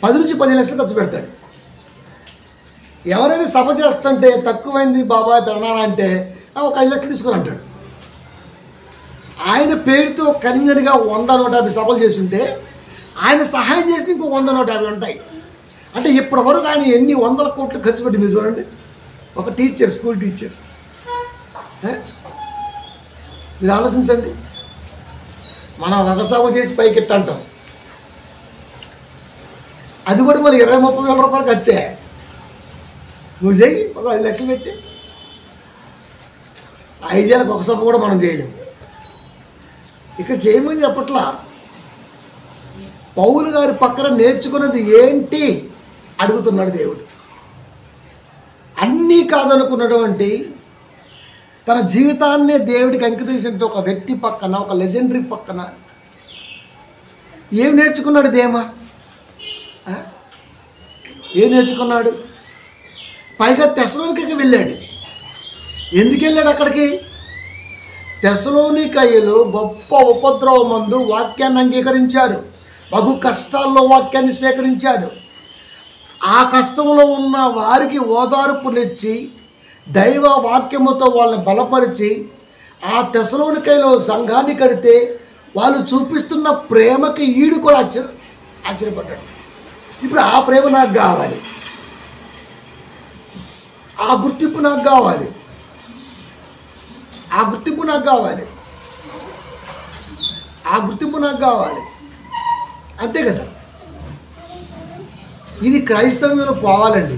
10 నుంచి 10 లక్షలు ఖర్చు పెడతాడు. ఎవరైనా సభ చేస్తుంటే తక్కువైంది బాబాయ్ పెదనాన్న అంటే ఒక 5 లక్షలు తీసుకొని అంటాడు. ఆయన పేరుతో కన్వీనర్గా 100-150 సభలు చేస్తుంటే ఆయన సహాయం చేసి ఇంకో 100-150 ఉంటాయి. అంటే ఇప్పటి వరకు ఆయన ఎన్ని 100 కోట్లు ఖర్చు పెట్టి మీరు చూడండి. ఒక టీచర్, స్కూల్ టీచర్. మీరు ఆలోచించండి. మనం ఒక సభ చేసి పైకి ఎత్తంటాం, అది కూడా మళ్ళీ 20-30 వేల రూపాయలు ఖర్చే. నువ్వు చేయి ఒక 5 లక్షలు పెట్టి, 5 ఏళ్ళకి ఒక సభ కూడా మనం చేయలేము. ఇక్కడ చేయమని చెప్పట్లా. పౌలు గారి పక్కన నేర్చుకున్నది ఏంటి అడుగుతున్నాడు దేవుడు. అన్నీ కాదనుకున్నటువంటి తన జీవితాన్నే దేవుడికి అంకితం చేసిన ఒక వ్యక్తి పక్కన, ఒక లెజెండరీ పక్కన ఏం నేర్చుకున్నాడు దేమా? ఏం నేర్చుకున్నాడు? పైగా తెస్సలోనికైకి వెళ్ళాడు. ఎందుకు వెళ్ళాడు అక్కడికి? తెస్సలోనికయ్యలు గొప్ప ఉపద్రవమందు వాక్యాన్ని అంగీకరించారు, బహు కష్టాల్లో వాక్యాన్ని స్వీకరించారు. ఆ కష్టంలో ఉన్న వారికి ఓదార్పునిచ్చి దైవ వాక్యముతో వాళ్ళని బలపరిచి ఆ తెస్సలోనికైలో సంఘాన్ని కడితే వాళ్ళు చూపిస్తున్న ప్రేమకి ఈడు కూడా ఆశ్చర్యపడ్డాడు. ఇప్పుడు ఆ ప్రేమ నాకు కావాలి, ఆ గుర్తింపు నాకు కావాలి, ఆ గుర్తింపు నాకు కావాలి, ఆ గుర్తింపు నాకు కావాలి. అంతే కదా. ఇది క్రైస్తవ్యంలో పోవాలండి.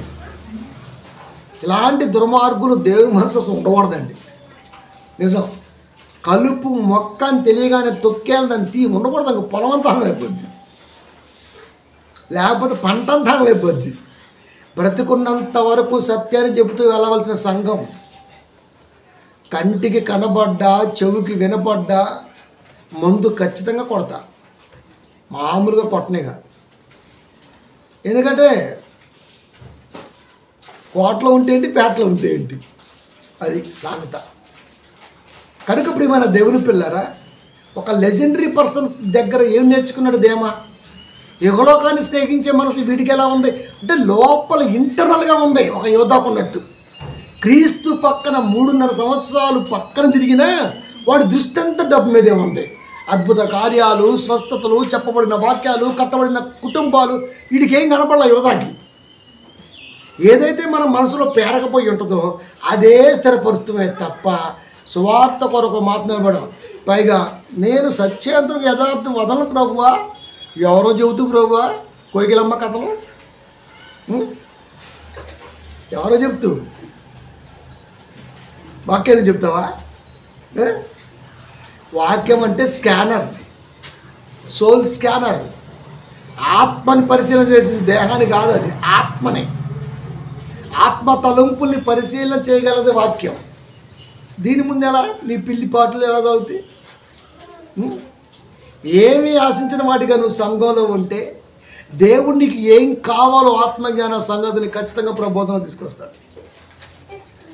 ఇలాంటి దుర్మార్గులు దేవుని మనసు ఉండకూడదండి. నిజం. కలుపు మొక్క అని తెలియగానే తొక్కేయాలి, దాన్ని ఉండకూడదు. ఇంక పొలం అంతా అయిపోద్ది, లేకపోతే పంట అంతా అయిపోద్ది. బ్రతికున్నంత వరకు సత్యాన్ని చెబుతూ వెళ్ళవలసిన సంఘం కంటికి కనబడ్డా చెవికి వినపడ్డా మందు ఖచ్చితంగా కొడతా, మామూలుగా కొట్టనేగా. ఎందుకంటే కోటలో ఉంటే ఏంటి, పేటలో ఉంటే ఏంటి, అది సామెత. కనుక ప్రియమైన దేవుని పిల్లరా, ఒక లెజెండరీ పర్సన్ దగ్గర ఏం నేర్చుకున్నాడు దేమా? యుగలోకాన్ని స్నేహించే మనసు వీడికి ఎలా ఉంది అంటే లోపల ఇంటర్నల్గా ఉంది, ఒక యోధాకు ఉన్నట్టు. క్రీస్తు పక్కన 3.5 సంవత్సరాలు పక్కన తిరిగినా వాడి దృష్టి అంతా డబ్బు మీదే ఉంది. అద్భుత కార్యాలు, స్వస్థతలు, చెప్పబడిన వాక్యాలు, కట్టబడిన కుటుంబాలు వీడికి ఏం కనపడాల యోధాకి. ఏదైతే మన మనసులో పేరకపోయి ఉంటుందో అదే స్థిరపరుస్తుమే తప్ప సువార్త కొరకు మాత్రం నిలబడం. పైగా నేను సత్యాంతం యథార్థం వదలను ప్రభువా, ఎవరో చెబుతూ ప్రభువా, కోయిలమ్మ కథలు ఎవరో చెప్తూ వాక్యాన్ని చెప్తావా? వాక్యం అంటే స్కానర్, సోల్ స్కానర్. ఆత్మని పరిశీలన చేసేది, దేహాన్ని కాదు. అది ఆత్మని, ఆత్మ తలంపుల్ని పరిశీలన చేయగలది వాక్యం. దీని ముందు ఎలా నీ పిల్లి పాటలు ఎలా చదువుతాయి? ఏమీ ఆశించిన వాటిగా నువ్వు సంఘంలో ఉంటే దేవుడు నీకు ఏం కావాలో ఆత్మజ్ఞాన సంగతిని ఖచ్చితంగా ప్రబోధన తీసుకొస్తాడు.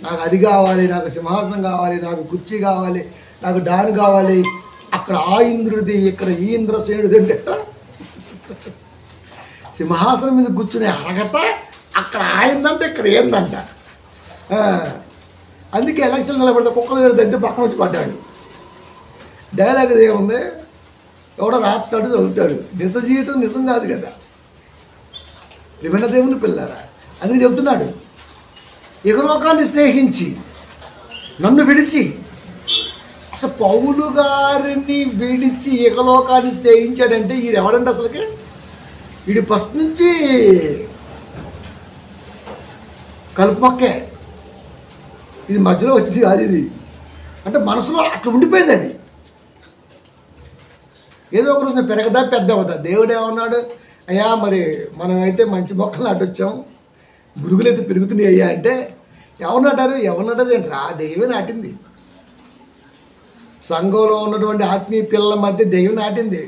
నాకు అది కావాలి, నాకు సింహాసనం కావాలి, నాకు కుర్చీ కావాలి, నాకు డాన్ కావాలి, అక్కడ ఆ ఇంద్రుడిది, ఇక్కడ ఈ ఇంద్రసేనుడిది అంటే సింహాసనం మీద కూర్చునే అర్హత అక్కడ ఆయిందంటే ఇక్కడ ఏందంట. అందుకే ఎలక్షన్ నిలబడితే కుక్కలు దంతే పక్కన వచ్చి పడ్డాడు. డైలాగ్ ఏముంది, ఎవడో రాస్తాడు చదువుతాడు, నిజ జీవితం నిజం కాదు కదా. విభిన్న దేవుని పిల్లారా, అందుకే చెప్తున్నాడు, ఇహలోకాన్ని స్నేహించి నన్ను విడిచి. అసలు పౌలు గారిని విడిచి ఇహలోకాన్ని స్నేహించాడంటే ఈడు ఎవడంటే అసలుకి? వీడు ఫస్ట్ నుంచి కలుపు మొక్కే, ఇది మధ్యలో వచ్చింది కాదు. ఇది అంటే మనసులో అట్లా ఉండిపోయింది. అది ఏదో ఒక రోజున పెరగదా పెద్ద అవుతా. దేవుడు ఏమన్నాడు, అయ్యా మరి మనమైతే మంచి మొక్కలు నాటొచ్చాం, గురుగులైతే పెరుగుతున్నాయి అయ్యా అంటే ఎవరు నాటారు? ఎవరు నాటది ఏంటి? ఆ దైవం నాటింది. సంఘంలో ఉన్నటువంటి ఆత్మీయ పిల్లల మధ్య దైవం నాటింది.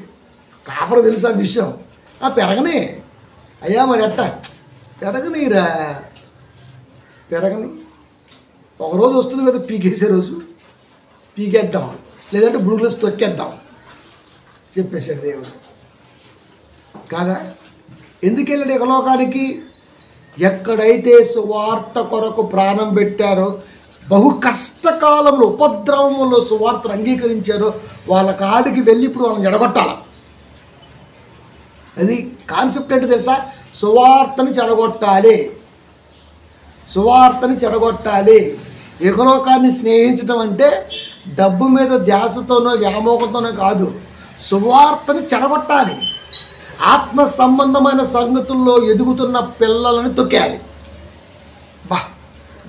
కాపర తెలుసు ఆ విషయం. పెరగని అయ్యా మరి ఎట్ట పెరగనిరా, పెరగని. ఒకరోజు వస్తుంది కదా పీకేసే రోజు, పీకేద్దాం, లేదంటే బుడుగులు తొక్కేద్దాం చెప్పేశాడు దేవుడు కాదా. ఎందుకు వెళ్ళాడు ఇహలోకానికి? ఎక్కడైతే సువార్త కొరకు ప్రాణం పెట్టారో, బహు కష్టకాలంలో ఉపద్రవంలో సువార్తను అంగీకరించారో వాళ్ళ కాడికి వెళ్ళి ఇప్పుడు వాళ్ళని ఎడగొట్టాల. అది కాన్సెప్ట్ ఏంటో తెలుసా? సువార్తని చెడగొట్టాలి, సువార్తని చెడగొట్టాలి. ఇహలోకాన్ని స్నేహించడం అంటే డబ్బు మీద ధ్యాసతోనో వ్యామోహంతోనో కాదు, సువార్తని చెడగొట్టాలి. ఆత్మ సంబంధమైన సంగతుల్లో ఎదుగుతున్న పిల్లలని తొక్కేయాలి.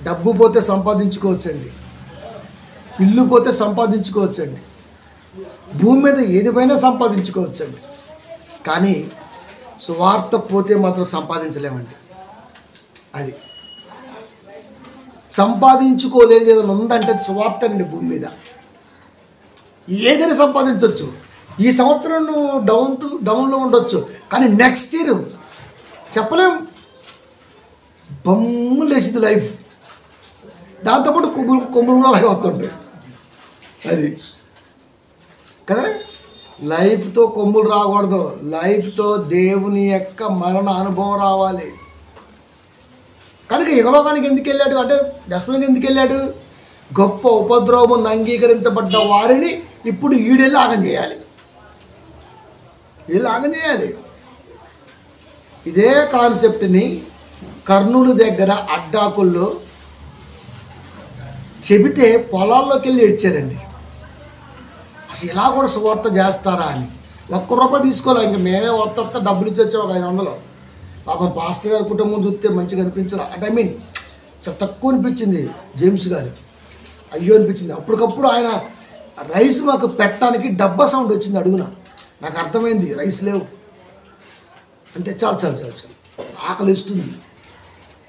డబ్బు పోతే సంపాదించుకోవచ్చండి, ఇల్లు పోతే సంపాదించుకోవచ్చండి, భూమి మీద ఏదిపైనా సంపాదించుకోవచ్చండి, కానీ సువార్త పోతే మాత్రం సంపాదించలేమండి. అది సంపాదించుకోలేనిది ఏదైనా ఉందంటే సువార్త అండి. భూమి మీద ఏదైనా సంపాదించవచ్చు. ఈ సంవత్సరం నువ్వు డౌన్లో ఉండొచ్చు, కానీ నెక్స్ట్ ఇయర్ చెప్పలేం. బొమ్ము లేచింది లైఫ్. దాంతోపాటు కొమ్ములు కూడా అలాగే వస్తుంటాయి. అది కదా, లైఫ్తో కొమ్ములు రాకూడదు, లైఫ్తో దేవుని యొక్క మరణ అనుభవం రావాలి. కనుక ఇహలోకానికి ఎందుకు వెళ్ళాడు అంటే, దర్శనానికి ఎందుకు వెళ్ళాడు? గొప్ప ఉపద్రవం అంగీకరించబడ్డ వారిని ఇప్పుడు ఈడెళ్ళి ఆగం చేయాలి, వీళ్ళు ఆగం చేయాలి. ఇదే కాన్సెప్ట్ని కర్నూలు దగ్గర అడ్డాకుల్లో చెబితే పొలాల్లోకి వెళ్ళి ఏడ్చారండి. అసలు ఇలా కూడా సువార్త చేస్తారా అని. ₹1 తీసుకోవాలి, ఇంక మేమే వస్తా డబ్బులు ఇచ్చి వచ్చాం, 500. పాపం పాస్టర్ గారి కుటుంబం చూస్తే మంచిగా అనిపించాలి. అంటే చాలా తక్కువ అనిపించింది జేమ్స్ గారు, అయ్యో అనిపించింది. అప్పటికప్పుడు ఆయన రైస్ మాకు పెట్టడానికి డబ్బా సౌండ్ వచ్చింది అడుగున. నాకు అర్థమైంది రైస్ లేవు అంతే. చాలు ఆకలి ఇస్తుంది.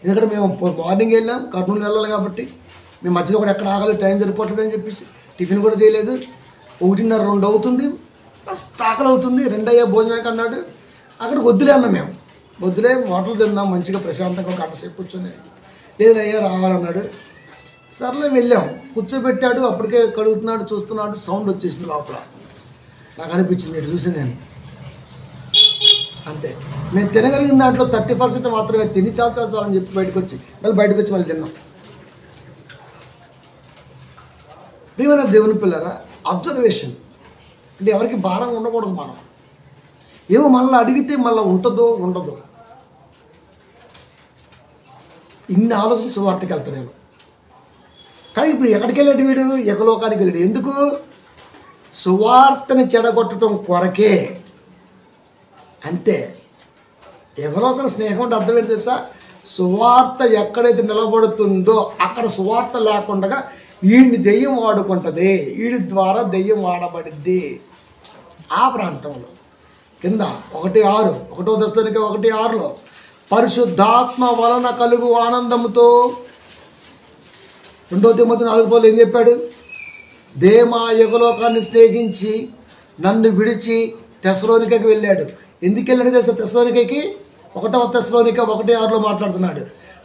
ఎందుకంటే మేము మార్నింగ్ వెళ్ళాం, కర్నూలు వెళ్ళాలి కాబట్టి మేము మధ్యలో కూడా ఎక్కడ ఆగలేదు, టైం సరిపోవట్లేదు అని చెప్పేసి టిఫిన్ కూడా చేయలేదు. 1:30-2 అవుతుంది, ఆకలి అవుతుంది. 2 అయ్యే భోజనానికి అన్నాడు. అక్కడికి వద్దులే అన్నాం మేము, వద్దులే హోటల్ తిందాం మంచిగా ప్రశాంతంగా ఒక గంట సేపు కూర్చొని. లేదు అయ్యా రావాలన్నాడు. సర్లే వెళ్ళాం, కూర్చోబెట్టాడు. అప్పటికే కడుగుతున్నాడు, చూస్తున్నాడు, సౌండ్ వచ్చేసింది లోపల. నాకు అనిపించింది ఇటు చూసి నేను అంతే. మేము తినగలిగిన దాంట్లో 30% మాత్రమే తిని చాలు అని చెప్పి బయటకు వచ్చి మళ్ళీ తిన్నాం. ప్రియమైన దేవుని పిల్లరా, అబ్జర్వేషన్ అంటే ఎవరికి భారం ఉండకూడదు. మనం ఏమో మళ్ళీ అడిగితే మళ్ళీ ఉంటుందో ఉండదో ఇన్ని ఆలోచించి వార్తకి వెళ్తాను. కానీ ఇప్పుడు ఎక్కడికి వెళ్ళాడు వీడు? ఇహలోకానికి వెళ్ళాడు. ఎందుకు? సువార్తని చెడగొట్టడం కొరకే, అంతే. ఇహలోకం స్నేహం అంటే అర్థం ఏంటి తెలుసా? సువార్త ఎక్కడైతే నిలబడుతుందో అక్కడ సువార్త లేకుండా వీడిని దెయ్యం వాడుకుంటుంది, వీడి ద్వారా దెయ్యం వాడబడిద్ది. ఆ ప్రాంతంలో కింద 1:6, 1 దశలోనికి 1:6లో పరిశుద్ధాత్మ వలన కలుగు ఆనందంతో. 2 తిమోతి 4:10 ఏం చెప్పాడు? దేమా ఇహలోకాన్ని స్నేహించి నన్ను విడిచి తెస్సలోనికకి వెళ్ళాడు. ఎందుకు వెళ్ళాడు తెలుసా? తెస్సలోనికకి 1 తెస్సలోనిక 1:6లో మాట్లాడుతున్నాడు.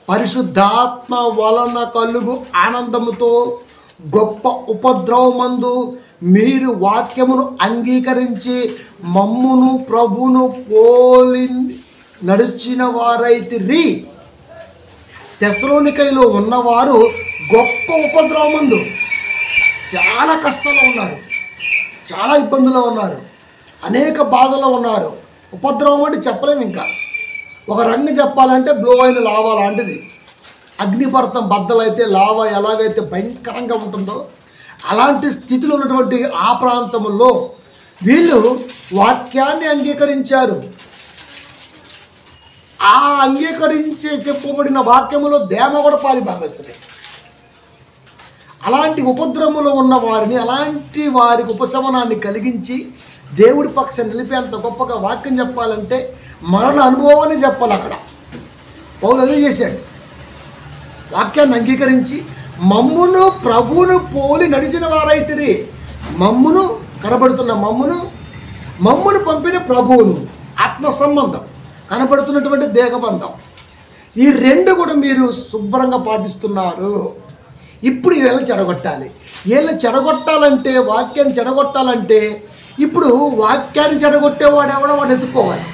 పరిశుద్ధాత్మ వలన కలుగు ఆనందముతో గొప్ప ఉపద్రవమందు మీరు వాక్యమును అంగీకరించి మమ్మును ప్రభును పోలి నడిచిన వారైతిరి. తెస్సలోనికైలో ఉన్నవారు గొప్ప ఉపద్రవమందు చాలా కష్టంలో ఉన్నారు, చాలా ఇబ్బందుల్లో ఉన్నారు, అనేక బాధల్లో ఉన్నారు. ఉపద్రవం అంటే చెప్పలేము. ఇంకా ఒక రంగు చెప్పాలంటే బ్లో అయిన లావా లాంటిది. అగ్నిపర్వతం బద్దలైతే లావా ఎలాగైతే భయంకరంగా ఉంటుందో అలాంటి స్థితిలో ఉన్నటువంటి ఆ ప్రాంతంలో వీళ్ళు వాక్యాన్ని అంగీకరించారు. ఆ అంగీకరించే చెప్పబడిన వాక్యములో దేమ కూడా పాలి భాగస్తున్నాయి. అలాంటి ఉపద్రవములో ఉన్న వారిని, అలాంటి వారికి ఉపశమనాన్ని కలిగించి దేవుడి పక్షం నిలిపేంత గొప్పగా వాక్యం చెప్పాలంటే మరణ అనుభవాన్ని చెప్పాలి. అక్కడ పౌలు అదే చేశాడు. వాక్యాన్ని అంగీకరించి మమ్మును ప్రభువును పోలి నడిచిన వారైతిరి. మమ్మును కనబడుతున్న మమ్మును పంపిన ప్రభువును, ఆత్మ సంబంధం, కనబడుతున్నటువంటి దేహబంధం, ఈ రెండు కూడా మీరు శుభ్రంగా పాటిస్తున్నారు. ఇప్పుడు వీళ్ళని చెడగొట్టాలి. వీళ్ళని చెడగొట్టాలంటే, వాక్యాన్ని చెడగొట్టాలంటే ఇప్పుడు వాక్యాన్ని చెడగొట్టేవాడు ఎవడో వాడు ఎత్తుక్కోవాలి.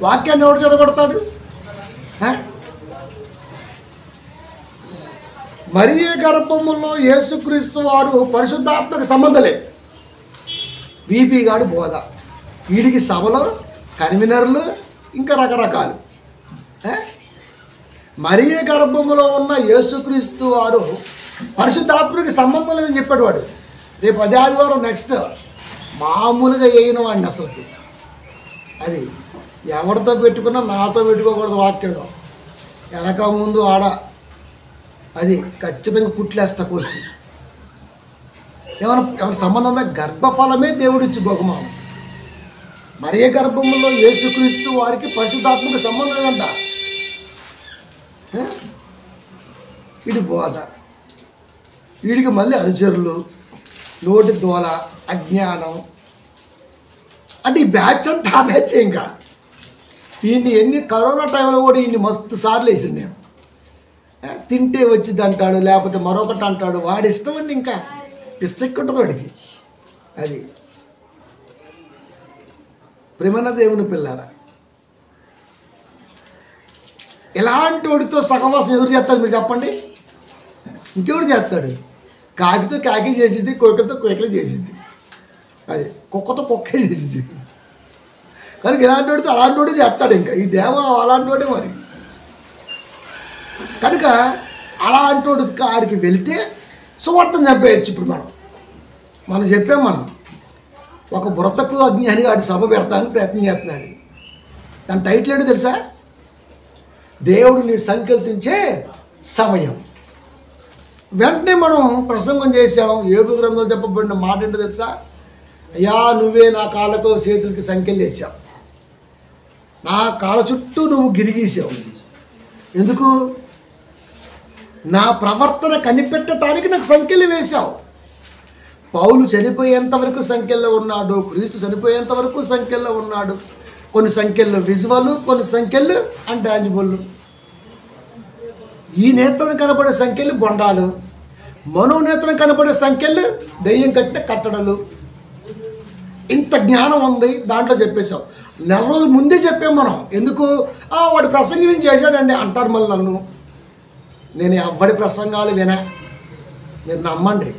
వాక్యాన్ని ఎవడు చెడగొడతాడు? మరియ గర్భములో యేసుక్రీస్తు వారు పరిశుద్ధాత్మక సంబంధం లేదు. బీపీ గాడు బోధ, వీడికి సభలో కన్వీనర్లు ఇంకా రకరకాలు. మరియ గర్భములో ఉన్న యేసుక్రీస్తు వారు పరిశుద్ధాత్మకి సంబంధం లేదని చెప్పాడు వాడు. రేపు 10 ఆదివారం నెక్స్ట్ మామూలుగా వేయిన వాడిని అసలుకి. అది ఎవరితో పెట్టుకున్నా నాతో పెట్టుకోకూడదు. వాక్యం వెనక ముందు ఆడ అది ఖచ్చితంగా కుట్లేస్తా కోసి. ఎవరి సంబంధం ఉందా? గర్భఫలమే దేవుడిచ్చి బహుమానం. మరియ గర్భంలో యేసుక్రీస్తు వారికి పరిశుద్ధాత్మక సంబంధం లేదంట. వీడి బోధ, వీడికి మళ్ళీ అనుచరులు, నోటి దోల, అజ్ఞానం. అంటే ఈ బ్యాచ్ అంతా ఆ బ్యాచ్. ఇంకా ఎన్ని కరోనా టైంలో కూడా మస్తు సార్లు వేసింది నేను. తింటే వచ్చింది అంటాడు, లేకపోతే మరొకటి అంటాడు. వాడి ఇష్టం అండి. ఇంకా పిచ్చెక్కుంటుంది వాడికి. అది ప్రేమన్న దేవుని పిల్లారా, ఎలాంటి వాడితో సహవాసం ఎవరు చేస్తారు మీరు చెప్పండి? ఇంకెవడు చేస్తాడు? కాకితో కాకి చేసింది, కోకిలతో కోకిల చేసింది, అది కుక్కతో కుక్కే చేసింది. కనుక ఇలాంటి వాడితో అలాంటి వాడు చేస్తాడు. ఇంకా ఈ దేవ అలాంటి వాడే మరి. కనుక అలాంటి వాడు కాడికి వెళ్తే సువార్తను చంపేయచ్చు. ఇప్పుడు మనం చెప్పాం. మనం ఒక బుర్రతకు అజ్ఞానిగా ఆడి సభ పెడతానికి ప్రయత్నం చేస్తున్నాడు. దాని టైటిల్ ఏంటో తెలుసా? దేవుడిని సంకల్పించే సమయం. వెంటనే మనం ప్రసంగం చేసాం. యోబు గ్రంథంలో చెప్పబడిన మాట ఏంటో తెలుసా? అయ్యా, నువ్వే నా కాళ్ళకు చేతులకి సంఖ్యలు వేసావు, నా కాళ్ళ చుట్టూ నువ్వు గిరిగీసావు. ఎందుకు? నా ప్రవర్తన కనిపెట్టడానికి నాకు సంఖ్యలు వేశావు. పౌలు చనిపోయేంత వరకు సంఖ్యల్లో ఉన్నాడు, క్రీస్తు చనిపోయేంత వరకు సంఖ్యల్లో ఉన్నాడు. కొన్ని సంఖ్యల్లో విజువల్, కొన్ని సంఖ్యలు అంటాంజిబుల్. ఈ నేత్రం కనబడే సంఖ్యలు బొండాలు, మనోనేత్రం కనబడే సంఖ్యలు దెయ్యం కట్టిన కట్టడలు. ఇంత జ్ఞానం ఉంది దాంట్లో చెప్పేశాం. 4 రోజుల ముందే చెప్పాం మనం. ఎందుకు? వాడి ప్రసంగం చేశాడండి అంటారు మళ్ళీ నన్ను. నేను ఎవడి ప్రసంగాలు వినా, మీరు నమ్మండి.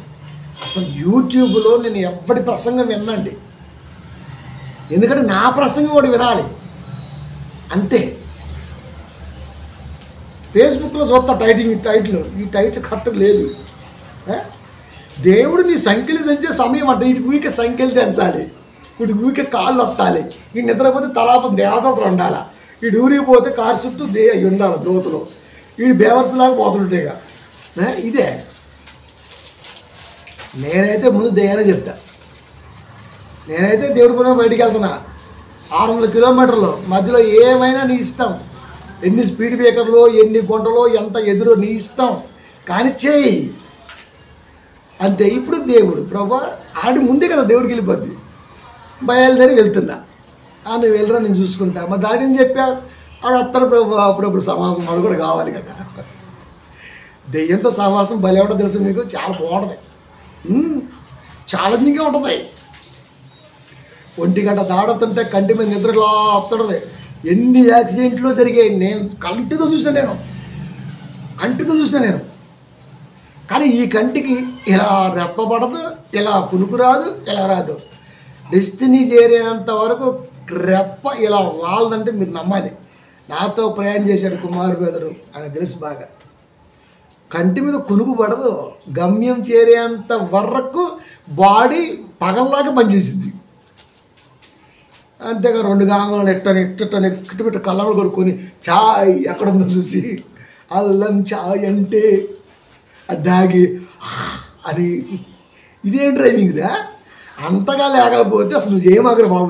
అసలు యూట్యూబ్లో నేను ఎవడి ప్రసంగం వినండి. ఎందుకంటే నా ప్రసంగం వాడు వినాలి అంతే. ఫేస్బుక్లో చూస్తా ఈ టైటిల్ కరెక్ట్ లేదు. దేవుడు నీ సంఖ్యలు తెంచే సమయం అంటే వీటికి ఊరికే సంఖ్యలు తెంచాలి, వీటికి ఊరికే కాళ్ళు వత్తాలి, ఈ నిద్రపోతే తలాపం దేవతలు ఉండాలి, వీడు ఊరిపోతే కారు చుట్టూ అవి ఉండాలి దోతలు, వీడు బేవర్స్లాగా పోతుంటేగా. ఇదే నేనైతే ముందు దయ్యానే చెప్తా. నేనైతే దేవుడి పైన బయటికి వెళ్తున్నా 600 కిలోమీటర్లు మధ్యలో ఏమైనా నీ ఇష్టం. ఎన్ని స్పీడ్ బ్రేకర్లు, ఎన్ని గుంటలో, ఎంత ఎదురో నీ ఇష్టం, కానీ చేయి అంతే. ఇప్పుడు దేవుడు ప్రభా ఆడి ముందే కదా దేవుడికి వెళ్ళిపోద్ది. బయలుదేరి వెళ్తున్నా, నువ్వు వెళ్ళరా నేను చూసుకుంటా. మరి దానికి ఏం చెప్పావు? ఆడు అత్తరు ప్రభు. అప్పుడప్పుడు సమాసం వాడు కూడా కావాలి కదా. దెయ్యంతో సహవాసం భలే ఉంటుంది తెలుసు మీకు. చాలా బాగుంటుంది, ఛాలెంజింగ్గా ఉంటుంది. 1 గంట దాడుతుంటే కంటి మీద నిద్రలా వస్తుంటుంది. ఎన్ని యాక్సిడెంట్లు జరిగాయి, నేను కంటితో చూసిన నేను. కానీ ఈ కంటికి ఇలా రెప్పబడదు, ఇలా కునుకు రాదు, ఇలా రాదు. డెస్టినీ చేరేంత వరకు రెప్ప ఇలా వాళ్ళదంటే మీరు నమ్మాలి. నాతో ప్రయాణం చేశాడు కుమార్ బెదరు అని తెలుసు బాగా. కంటి మీద కునుకు పడదు, గమ్యం చేరేంత వరకు బాడీ పగల్లాగా పనిచేసింది. అంతేగా 2 గాంగులను ఎట్టబెట్టి కళ్ళను కొడుకొని చాయ్ ఎక్కడుందో చూసి అల్లం చాయ్ అంటే అది దాగి అని ఇదేం డ్రైవింగ్దా? అంతగా లేకపోతే అసలు నువ్వు చేయమాగరు బాబు.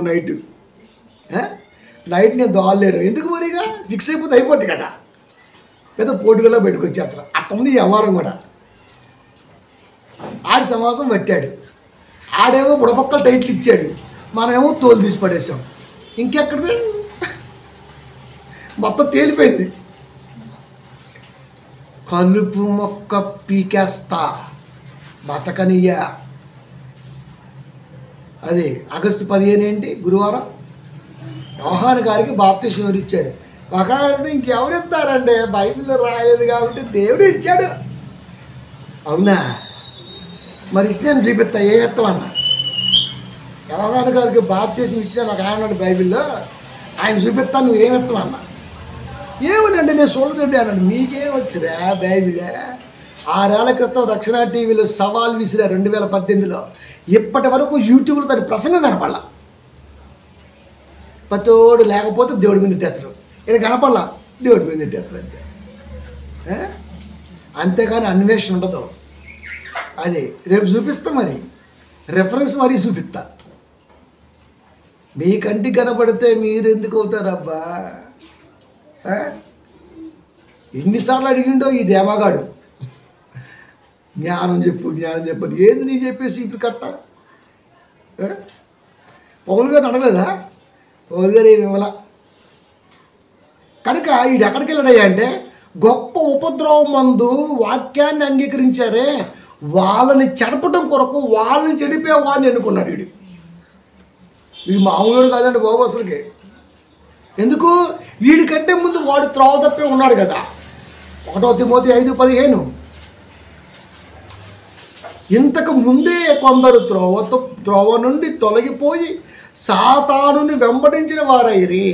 నైట్ నేను దోవలేను ఎందుకు మరిగా ఫిక్స్ అయిపోద్ది కదా. పెద్ద పోటీలో పెట్టుకొచ్చేస్తారు అట్టుంది ఈ వ్యవహారం కూడా. ఆడి సమాసం పట్టాడు, ఆడేమో బుడపక్కలు టైట్లు ఇచ్చాడు, మనమేమో తోలు తీసి పడేసాం. ఇంకెక్కడిది మొత్తం తేలిపోయింది. కలుపు మొక్క పీకేస్తా బతకనియ్యా. అది ఆగస్టు 15 ఏంటి గురువారం యోహాను గారికి బాప్తిస్మం ఇచ్చారు. ఒకటి ఇంకెవరు ఇస్తారండి, బైబిల్లో రాయలేదు కాబట్టి దేవుడు ఇచ్చాడు. అవునా? మరి ఇచ్చిన చూపిస్తా ఏమి ఇస్తామన్నా. యోహాను గారికి బాప్తిస్మం ఇచ్చిన నాకు ఆయన బైబిల్లో ఆయన చూపిస్తాను నువ్వు ఏమి ఇస్తామన్నా. ఏమనండి నేను చూడదండి అన్నాడు. మీకేం వచ్చిరా బైబిలే? 6 ఏళ్ల క్రితం రక్షణ టీవీలో సవాల్ విసిరా 2018లో. ఇప్పటి వరకు యూట్యూబ్లో దాని ప్రసంగం కనపడలా. పతోడు లేకపోతే దేవుడి మీద నెట్టేస్తారు, ఇక్కడ కనపడలా దేవుడి మీద నెట్టేస్తారు అంతే. అంతేగాని అన్వేషణ ఉండదు. అది రేపు చూపిస్తా, మరి రెఫరెన్స్ మరీ చూపిస్తా. మీ కంటికి కనపడితే మీరు ఎందుకు అవుతారబ్బా? ఎన్నిసార్లు అడిగిండో ఈ దేవగాడు, జ్ఞానం చెప్పని ఏంది నీ చెప్పేసి ఇప్పుడు కట్ట. పౌలు గారిని అడగలేదా? పౌలు గారు ఏమి ఇవ్వాల. కనుక వీడు ఎక్కడికి వెళ్ళాడయ్యా అంటే గొప్ప ఉపద్రవం మందు వాక్యాన్ని అంగీకరించారే వాళ్ళని చెడపటం కొరకు వాళ్ళని చెడిపేవాడిని ఎన్నుకున్నాడు వీడు. వీడు మామూలు కాదండి బాబు అసలుకి. ఎందుకు? వీడికంటే ముందు వాడు త్రోవ తప్పే ఉన్నాడు కదా. 1 తిమోతి 5:15 ఇంతకు ముందే కొందరు త్రోవ నుండి తొలగిపోయి సాతానుని వెంబడించిన వారైరి.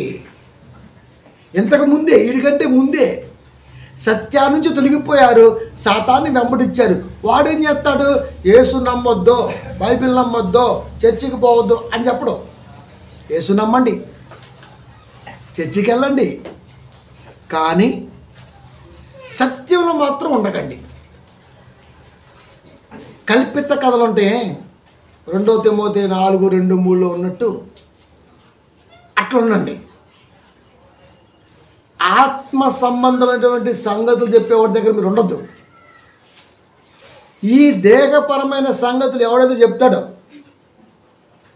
ఇంతకు ముందే, వీడికంటే ముందే సత్యా నుంచి తొలగిపోయారు, సాతాన్ని వెంబడించారు. వాడు ఏం చేస్తాడు? యేసు నమ్మొద్దు, బైబిల్ నమ్మొద్దు, చర్చికి పోవద్దు అని చెప్పడం. యేసు నమ్మండి, చర్చికి వెళ్ళండి, కానీ సత్యంలో మాత్రం ఉండకండి. కల్పిత కథలు అంటే 2 తిమోతి 4:2-3 ఉన్నట్టు అట్లా ఉండండి. ఆత్మ సంబంధమైనటువంటి సంగతులు చెప్పేవాడి దగ్గర మీరు ఉండొద్దు. ఈ దేహపరమైన సంగతులు ఎవడైతే చెప్తాడో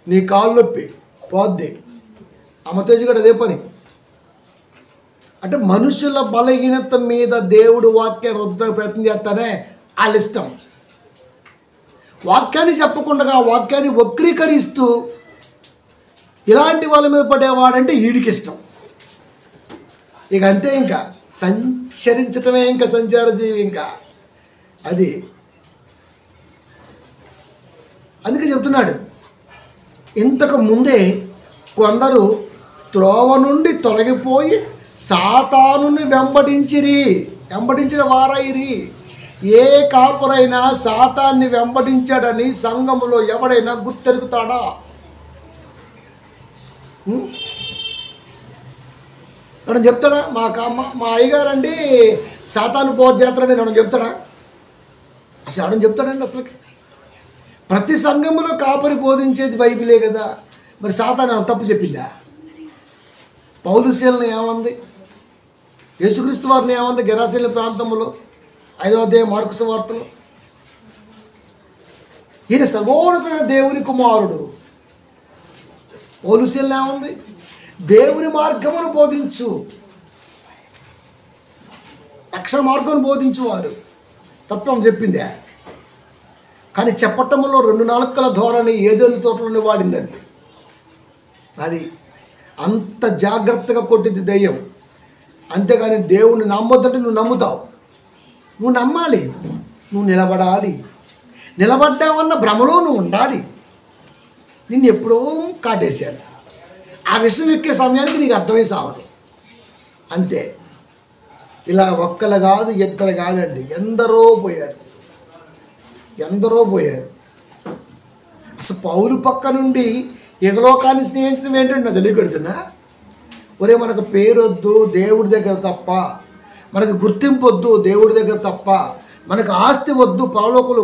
నీ కాళ్ళు నొప్పి పోద్ది. అమతేజు కూడా అదే పని. అంటే మనుషుల బలహీనత మీద దేవుడు వాక్యాన్ని రుద్దడానికి ప్రయత్నం చేస్తానే వాళ్ళ ఇష్టం. వాక్యాన్ని చెప్పకుండా వాక్యాన్ని వక్రీకరిస్తూ ఇలాంటి వాళ్ళ మీద పడేవాడంటే వీడికి ఇష్టం. ఇక అంతే, ఇంకా సంచరించటమే ఇంకా సంచార జీవి. ఇంకా అది అందుకే చెప్తున్నాడు, ఇంతకు ముందే కొందరు త్రోవ నుండి తొలగిపోయి సాతానుని వెంబడించిన వారైరి. ఏ కాపురైనా సాతాన్ని వెంబడించాడని సంఘములో ఎవడైనా గుర్తెరుగుతాడా? నన్ను చెప్తాడా? మా అయ్యగారండి సాతాను పోత చేస్తాడని నన్ను చెప్తాడా? అసలు ఎవడని చెప్తాడండి? అసలు ప్రతి సంఘములో కాపరి బోధించేది బైబిలే కదా. మరి సాతాను తప్పు చెప్పిందా? పౌలుశీలను ఏమంది? యేసుక్రీస్తు వారిని ఏమంది? గెరాసేన ప్రాంతంలో 5వ అధ్యాయం మార్కు సువార్తలో ఈయన సర్వోన్నతమైన దేవుని కుమారుడు. పౌలుశీలను ఏమంది? దేవుని మార్గమును బోధించు, రక్షణ మార్గం బోధించువారు. తప్పని చెప్పిందే. కానీ చెప్పటంలో 2 నాలుకల ధోరణి ఏదేళ్ళ తోటలోనే వాడింది. అది అంత జాగ్రత్తగా కొట్టింది దెయ్యం. అంతేగాని దేవుణ్ణి నమ్మొద్దంటే నువ్వు నమ్ముతావు. నువ్వు నమ్మాలి, నువ్వు నిలబడాలి. నిలబడ్డావన్న భ్రమలో నువ్వు ఉండాలి. నిన్ను ఎప్పుడో కాటేశాను. ఆ విషయం ఎక్కే సమయానికి నీకు అర్థమై సావదు. అంతే. ఇలా ఒక్కరు కాదు, ఇద్దరు కాదండి, ఎందరో పోయారు. అసలు పౌలు పక్క నుండి ఇహలోకాన్ని స్నేహించడం ఏంటంటే నాకు తెలియకడుతున్నా. ఒరే, మనకు పేరొద్దు దేవుడి దగ్గర తప్ప, మనకు గుర్తింపు వద్దు దేవుడి దగ్గర తప్ప, మనకు ఆస్తి వద్దు పరలోకంలో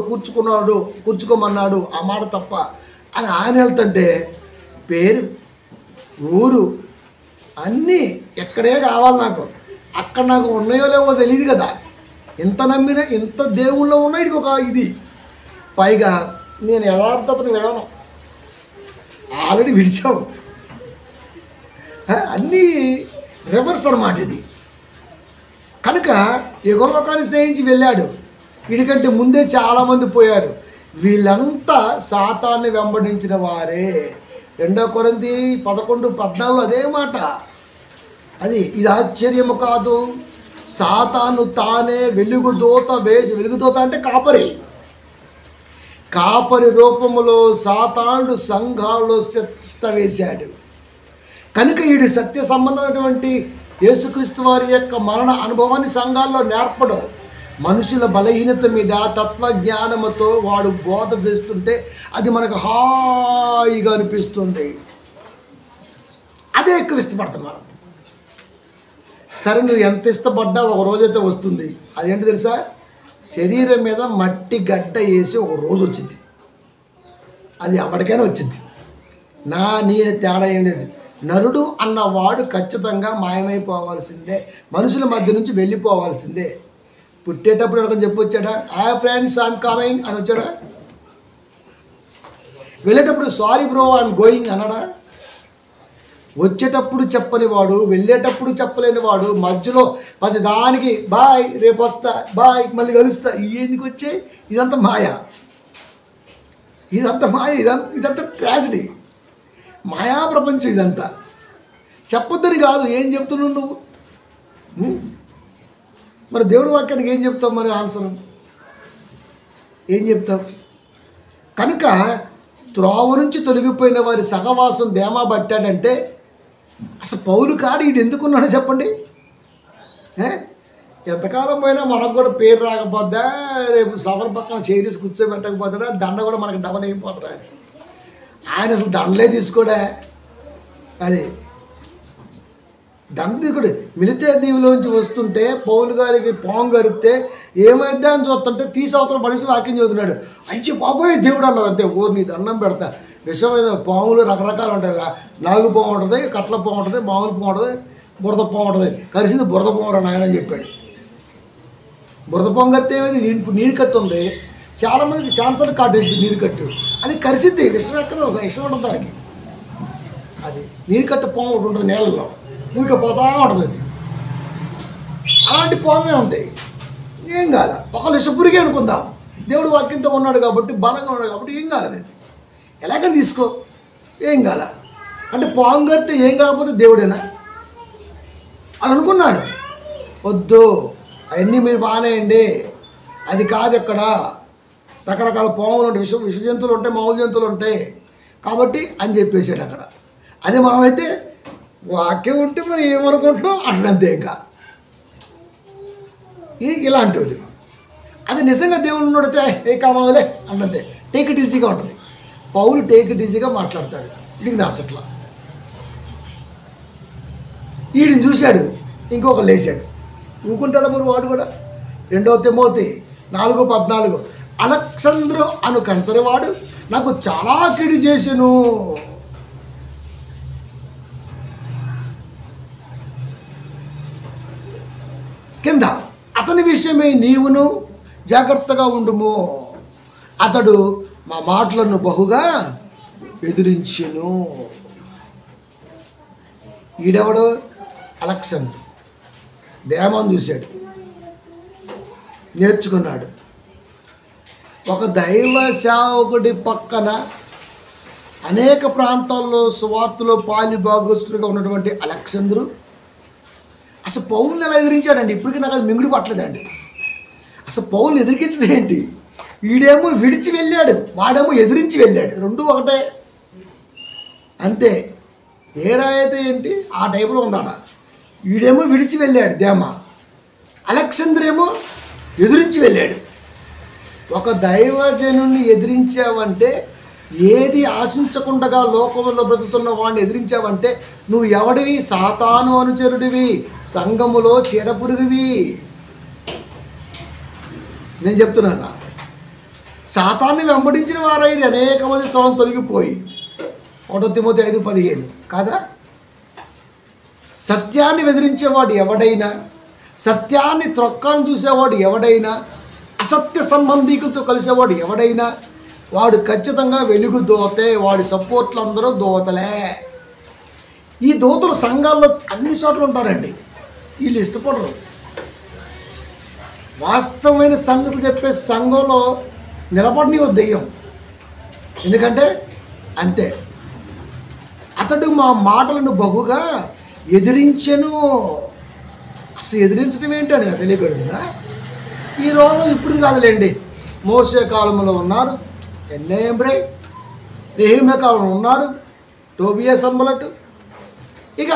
కూర్చుకోమన్నాడు ఆ మాట తప్ప అని ఆయన వెళ్తుంటే పేరు, ఊరు అన్నీ ఎక్కడే కావాలి నాకు. అక్కడ నాకు ఉన్నాయో లేవో తెలియదు కదా. ఎంత నమ్మినా ఎంత దేవుళ్ళో ఉన్నా ఇది ఒక ఇది. పైగా నేను యథార్థతను విడవను, ఆల్రెడీ విడిచావు. అన్నీ రివర్స్ అన్నమాట ఇది. కనుక యుగలోకాన్ని స్నేహించి వెళ్ళాడు. వీడికంటే ముందే చాలామంది పోయారు. వీళ్ళంతా సాతాన్ని వెంబడించిన వారే. 2 కొరింథీ 11:14 అదే మాట. ఇది ఆశ్చర్యము కాదు. సాతాను తానే వెలుగుదోత అంటే కాపరి రూపములో సాతానుడు సంఘాల్లో తిష్ట వేశాడు. కనుక వీడి సత్య సంబంధమైనటువంటి యేసుక్రీస్తు వారి యొక్క మరణ అనుభవాన్ని సంఘాల్లో నేర్పడం, మనుషుల బలహీనత మీద తత్వజ్ఞానముతో వాడు బోధ చేస్తుంటే అది మనకు హాయిగా అనిపిస్తుంది. అదే ఎక్కువ ఇష్టపడతాం మనం. సరే, నువ్వు ఎంత ఇష్టపడ్డా ఒక రోజైతే వస్తుంది. అదేంటి తెలుసా? శరీరం మీద మట్టి గడ్డ వేసి ఒక రోజు వచ్చింది. అది ఎవరికైనా వచ్చింది. నేను తేడా ఏం లేదు. నరుడు అన్నవాడు ఖచ్చితంగా మాయమైపోవాల్సిందే, మనుషుల మధ్య నుంచి వెళ్ళిపోవాల్సిందే. పుట్టేటప్పుడు ఎవరికైనా చెప్పొచ్చాడా? ఫ్రెండ్స్ ఐఎమ్ కమింగ్ అని వచ్చాడా? వెళ్ళేటప్పుడు సారీ బ్రో ఐఎమ్ గోయింగ్ అన్నాడా? వచ్చేటప్పుడు చెప్పని వాడు, వెళ్ళేటప్పుడు చెప్పలేని వాడు, మధ్యలో 10 దానికి బాయ్, రేపు వస్తా, బాయ్, మళ్ళీ కలుస్తా. ఎందుకు వచ్చాయి? ఇదంతా మాయ, ఇదంతా ట్రాజడీ, మాయా ప్రపంచం ఇదంతా. చెప్పొద్దని కాదు, ఏం చెప్తున్నావు నువ్వు? మరి దేవుడి వాక్యానికి ఏం చెప్తావు? మరి ఆన్సర్ ఏం చెప్తావు? కనుక త్రోవ నుంచి తొలగిపోయిన వారి సహవాసం దేమా పట్టాడంటే అసలు పౌలు కాడు వీడు ఎందుకున్నాడో చెప్పండి. ఎంతకాలం పోయినా మనకు కూడా పేరు రాకపోద్దా, రేపు సభల పక్కన చేరేసి కూర్చోబెట్టకపోతాడా, దండ కూడా మనకు డబల్ అయిపోతాడా అని. ఆయన అసలు దండలే తీసుకోడా. అది దండ తీసుకుంటే మిలితే దీవిలోంచి వస్తుంటే పౌలు గారికి పాము గరిస్తే ఏమైద్దా అని చూస్తుంటే అవతల మనిషి వాక్యం చదువుతున్నాడు. అయ్యి బాబోయ్ దేవుడు అన్నారు. అంతే, ఊరిని దండం పెడతా. విషమైన పాములు రకరకాలు ఉంటాయి. నాగు పాము ఉంటుంది, కట్ల పాము ఉంటుంది, మామూలు పాము ఉంటుంది, బురద పాము ఉంటుంది. కలిసింది బురద పాము అని ఆయన చెప్పాడు. బురద పాము కడితే ఏమైంది? నీరు కట్టు ఉంది. చాలామందికి ఛాన్సర్ కాటేసింది నీరు కట్టు. అది కరిసిద్ది, విషం ఎక్కడ విషం ఉంటుంది దానికి. అది నీరు కట్ట పాము ఒకటి ఉంటుంది నేలలో, ఊరికపోతా ఉంటుంది. అది అలాంటి పామే ఉంది. ఏం కాదు, ఒకళ్ళు విషపురిగే అనుకుందాం. దేవుడు వాక్యంతో ఉన్నాడు కాబట్టి, బలంగా ఉన్నాడు కాబట్టి ఏం కాలేదు. అది ఎలాగని తీసుకో, ఏం కాల. అంటే పాము కడితే ఏం కాకపోతే దేవుడేనా అని అనుకున్నారు. వద్దు, అవన్నీ మీరు బాగానేయండి, అది కాదు. ఎక్కడ రకరకాల పాములు ఉంటాయి, విష జంతువులు ఉంటాయి, మామూలు జంతువులు ఉంటాయి కాబట్టి అని చెప్పేసాడు అక్కడ. అదే మనమైతే వాక్యం ఉంటే మరి ఏమనుకుంటున్నాం అట్లంతే. ఇంకా ఇలాంటి వాళ్ళు అది నిజంగా దేవుడు ఉన్నడితే ఏ కామాలే అన్నదే టేక్ ఇట్ ఈజీగా ఉంటుంది. పౌలు టేక్ ఇట్ ఈజీగా మాట్లాడతాడు. వీడికి నచ్చట్లా. వీడిని చూశాడు, ఇంకొక లేచాడు. ఊకుంటాడు మరి వాడు కూడా. 2 తిమోతి 4:14 అలెగ్జాంద్రు అను కంచరవాడు నాకు చాలా కిడి చేసెను. కింద అతని విషయమై నీవును జాగ్రత్తగా ఉండుము, అతడు మా మాటలను బహుగా ఎదిరించెను. ఈడెవడు? అలెగ్జాంద్రు. దేమాన్ని చూశాడు, నేర్చుకున్నాడు. ఒక దైవ సేవకుడి పక్కన అనేక ప్రాంతాల్లో సువార్తలో పాలి భాగస్తులుగా ఉన్నటువంటి అలెగ్జాండరు అసలు పౌలుని ఎలా ఎదిరించాడండి? ఇప్పటికీ నాకు అది మింగుడు పట్టలేదండి. అసలు పౌలుని ఎదిరించదు ఏంటి? వీడేమో విడిచి వెళ్ళాడు, వాడేమో ఎదిరించి వెళ్ళాడు, రెండు ఒకటే అంతే. ఏ రాయితే ఏంటి ఆ టైపులో ఉన్నాడా? వీడేమో విడిచి వెళ్ళాడు దేమ, అలెగ్జాండర్ ఏమో ఎదిరించి వెళ్ళాడు. ఒక దైవజనుని ఎదిరించావంటే, ఏది ఆశించకుండా లోకంలో బ్రతుకుతున్న వాడిని ఎదిరించావంటే నువ్వు ఎవడివి? సాతాను అనుచరుడివి, సంఘములో చీడపురుగువి. నేను చెప్తున్నాను, సాతాన్ని వెంబడించిన వారైన అనేక మంది త్వరం తొలగిపోయి 1 తిమోతి 5:15 కాదా? సత్యాన్ని వెదిరించేవాడు ఎవడైనా, సత్యాన్ని త్రొక్కాన్ని చూసేవాడు ఎవడైనా, అసత్య సంబంధీకులతో కలిసేవాడు ఎవడైనా వాడు ఖచ్చితంగా వెలుగు దోతే, వాడి సపోర్ట్లు అందరూ దోతలే. ఈ దోతలు సంఘాల్లో అన్ని చోట్ల ఉంటారండి. వీళ్ళు ఇష్టపడరు. వాస్తవమైన సంగతులు చెప్పే సంఘంలో నిలబడిని దెయ్యం. ఎందుకంటే అంతే, అతడు మా మాటలను బహుగా ఎదిరించెను. అసలు ఎదిరించడం ఏంటని నాకు తెలియకూడదుగా. ఈ రోజు ఇప్పుడు కాదులేండి, మోసే కాలంలో ఉన్నారు, ఎన్నేంబ్రే నెహెమ్యా కాలంలో ఉన్నారు, టోబియా సంబలట్. ఇక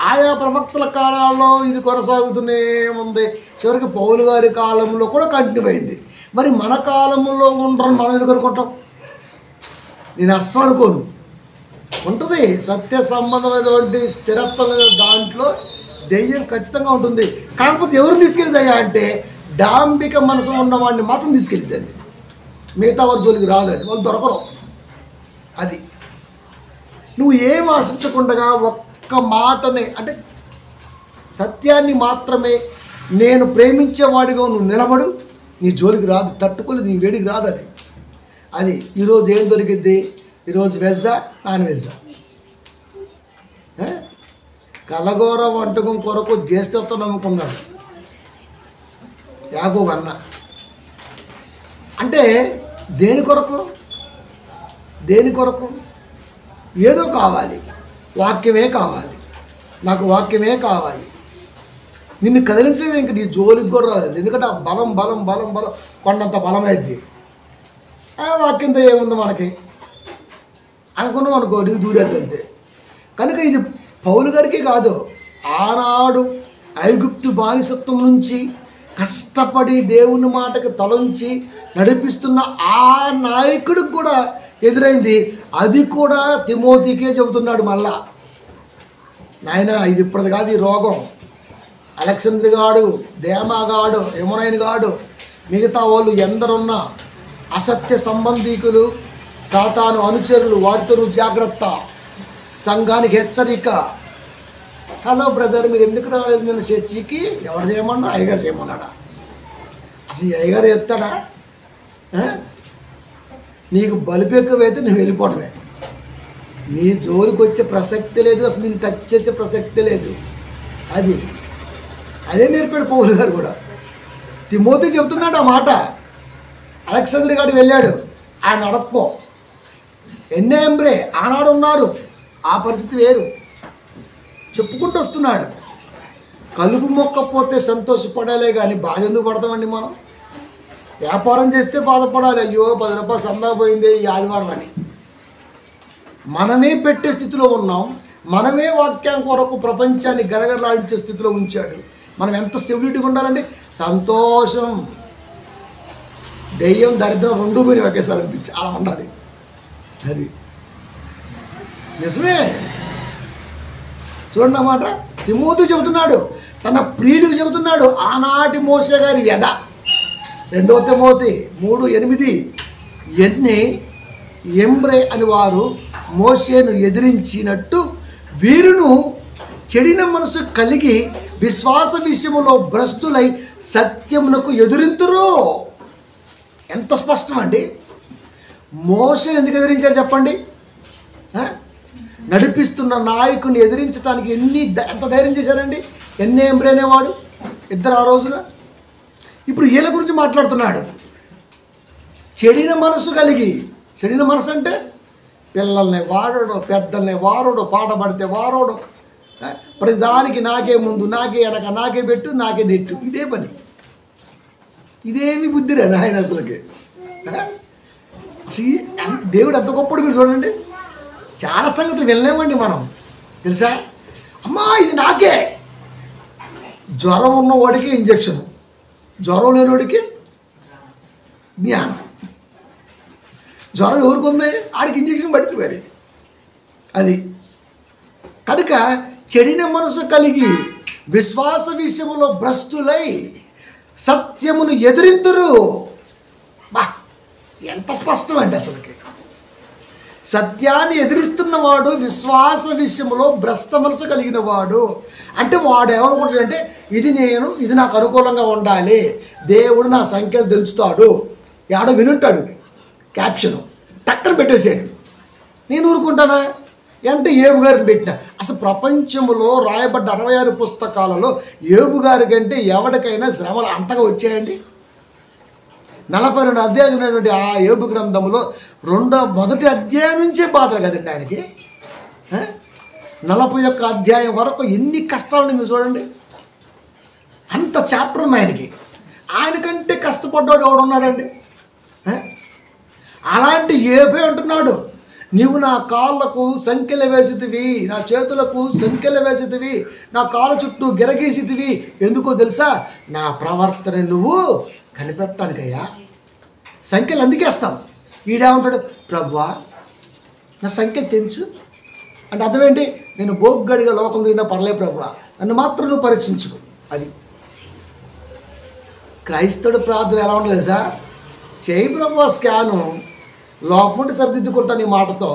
ఆయా ప్రవక్తల కాలాల్లో ఇది కొనసాగుతూనే ఉంది. చివరికి పౌలు గారి కాలంలో కూడా కంటిన్యూ అయింది. మరి మన కాలంలో ఉండరని మనం ఎందుకు అనుకుంటాం? నేను అస్సలు అనుకోను. ఉంటుంది సత్య సంబంధమైనటువంటి స్థిరత్వం దాంట్లో దెయ్యం ఖచ్చితంగా ఉంటుంది. కాకపోతే ఎవరిని తీసుకెళ్ళి దయ్యా అంటే డాంబిక మనసు ఉన్నవాడిని మాత్రం తీసుకెళ్తుంది. మిగతా వారి జోలికి రాదు, అది వాళ్ళు దొరకరు. అది నువ్వు ఏం ఆశించకుండా ఒక్క మాటనే అంటే సత్యాన్ని మాత్రమే నేను ప్రేమించేవాడిగా నువ్వు నిలబడు, నీ జోలికి రాదు, తట్టుకోలేదు, నీ వేడికి రాదు. అది ఈరోజు ఏం దొరికిద్ది? ఈరోజు వెజ్జా నాన్ వెజ్జా? కలగూర వంటకం కొరకు జ్యేష్ఠత్వం నమ్ముకున్నాడు యాకోబు అన్న. అంటే దేని కొరకు? దేని కొరకు? ఏదో కావాలి, వాక్యమే కావాలి, నాకు వాక్యమే కావాలి. నిన్ను కదిలించలేదు, ఇంక నీ జోలికి కూడా రాలేదు. ఎందుకంటే ఆ బలం బలం బలం బలం కొండంత బలమైద్ది. ఆ వాక్యంతో ఏముంది మనకి అనుకున్నాం అనుకో, నీకు దూరేద్ది అంతే. కనుక ఇది పౌలు గారికి కాదు, ఆనాడు ఐగుప్తు బానిసత్వం నుంచి కష్టపడి దేవుని మాటకి తలంచి నడిపిస్తున్న ఆ నాయకుడికి కూడా ఎదురైంది. అది కూడా తిమోతికే చెబుతున్నాడు. మళ్ళా నాయన ఇది ఇప్పటిది కాదు, ఈ రోగం. అలెగ్జాండర్ గాడు, దేమాగాడు, యమునైన్ గాడు, మిగతా వాళ్ళు ఎందరున్నా అసత్య సంబంధీకులు, సాతాను అనుచరులు, వారితో నువ్వు జాగ్రత్త. సంఘానికి హెచ్చరిక. హలో బ్రదర్, మీరు ఎందుకు రాలేదు నేను చర్చికి? ఎవరు చేయమన్నా? అయ్యగారు చేయమన్నాడా? అసలు అయ్యగారు చెప్తాడా? నీకు బలుపు ఎక్కువైతే నువ్వు వెళ్ళిపోవడమే. నీ జోలికి వచ్చే ప్రసక్తి లేదు, అసలు నేను టచ్ చేసే ప్రసక్తి లేదు. అదే నేర్పాడు పౌలు గారు కూడా. తిమోతి చెబుతున్నాడు ఆ మాట. అలెగ్జాండర్ గారు వెళ్ళాడు, ఆయన అడక్కో. ఎన్నేంబ్రే ఆనాడు ఉన్నారు, ఆ పరిస్థితి వేరు. చెప్పుకుంటూ వస్తున్నాడు. కలుపు మొక్కపోతే సంతోషపడాలే కానీ బాధ ఎందుకు పడతామండి మనం? వ్యాపారం చేస్తే బాధపడాలి, అయ్యో 10 రూపాయలు సందా పోయింది ఈ ఆదివారం అని. మనమే పెట్టే స్థితిలో ఉన్నాం. మనమే వాక్యం కొరకు ప్రపంచాన్ని గడగడలాడించే స్థితిలో ఉంచాడు. మనం ఎంత స్టెబిలిటీగా ఉండాలండి? సంతోషం, దెయ్యం, దరిద్రం రెండు పోయి ఒకేసారి అనిపించి అలా ఉండాలి. అది నిజమే. చూడండి అన్నమాట. తిమోతి చెబుతున్నాడు, తన ప్రియుడికి చెబుతున్నాడు. ఆనాటి మోసే గారి వ్యధ 2 తిమోతి 3:8 ఎన్ని ఎంబ్రే అని వారు మోసేను ఎదిరించినట్టు వీరును చెడిన మనసు కలిగి విశ్వాస విషయములో భ్రష్టులై సత్యమునకు ఎదురింతురు. ఎంత స్పష్టం అండి. మోసేను ఎందుకు ఎదిరించారు చెప్పండి? నడిపిస్తున్న నాయకుని ఎదిరించడానికి ఎంత ధైర్యం చేశారండి. ఎంబ్రే అనేవాడు, ఇద్దరు ఆ రోజున. ఇప్పుడు వీళ్ళ గురించి మాట్లాడుతున్నాడు. చెడిన మనసు కలిగి. చెడిన మనసు అంటే పిల్లల్ని వాడడు, పెద్దల్ని వారడు, పాట పడితే వారడు, ప్రతిదానికి నాకే ముందు, నాకే వెనక, నాకే పెట్టు, నాకే నెట్టు, ఇదే పని. ఇదేమి బుద్ధిరా ఆయన అసలుకి. దేవుడు ఎంత గొప్పడు మీరు చూడండి. చాలా సంగతులు వెళ్ళలేమండి మనం, తెలుసా? అమ్మా ఇది నాకే. జ్వరం ఉన్నవాడికి ఇంజక్షన్, జ్వరం లేనివాడికి జ్ఞానం. జ్వరం ఎవరికి ఉంది? ఆడికి ఇంజక్షన్ పడుతుంది మరి. అది కనుక చెడిన మనసు కలిగి విశ్వాస విషయంలో భ్రష్టులై సత్యమును ఎదిరింతురు. బా ఎంత స్పష్టం అండి అసలుకి. సత్యాన్ని ఎదిరిస్తున్నవాడు విశ్వాస విషయంలో భ్రష్ట మనసు కలిగిన వాడు. అంటే వాడు ఏమనుకుంటాడంటే ఇది నాకు అనుకూలంగా ఉండాలి, దేవుడు నా సంఖ్యలు దంచుతాడు. ఎవడో వినుంటాడు క్యాప్షను, టక్కన పెట్టేసాడు. నేను ఊరుకుంటానా అంటే ఏబు గారిని పెట్టిన. అసలు ప్రపంచంలో రాయబడ్డ 66 పుస్తకాలలో ఏబు గారి కంటే ఎవరికైనా శ్రమలు అంతగా వచ్చాయండి? 42 అధ్యాయులు ఉన్నటువంటి ఆ ఏబు గ్రంథంలో మొదటి అధ్యాయం నుంచే బాధలు కదండి ఆయనకి. 41 అధ్యాయం వరకు ఎన్ని కష్టాలు మీరు చూడండి. అంత చాప్టర్ ఉంది ఆయనకి. ఆయనకంటే కష్టపడ్డాడు ఎవడున్నాడండి? అలాంటి ఏబే అంటున్నాడు, నీవు నా కాళ్ళకు సంఖ్యలు వేసితివి, నా చేతులకు సంఖ్యలు వేసితివి, నా కాళ్ళ చుట్టూ గిరగీసితివి. ఎందుకో తెలుసా? నా ప్రవర్తన నువ్వు కనిపెట్టడానికయ్యా. సంఖ్యలు అందుకేస్తాం. ఈడేమంటాడు, ప్రభువా నా సంఖ్యలు తెంచు అంటే అర్థం ఏంటి? నేను బోగ్గడిగా లోకం తిరిగినా పర్లే ప్రభువా, నన్ను మాత్రం నువ్వు పరీక్షించుకో. అది క్రైస్తవుడు ప్రార్థన ఎలా ఉంటుంది తెలుసా? చేయి ప్రభువా స్కాను, లోపం ఉంటే సరిదిద్దుకుంటాను. ఈ మాటతో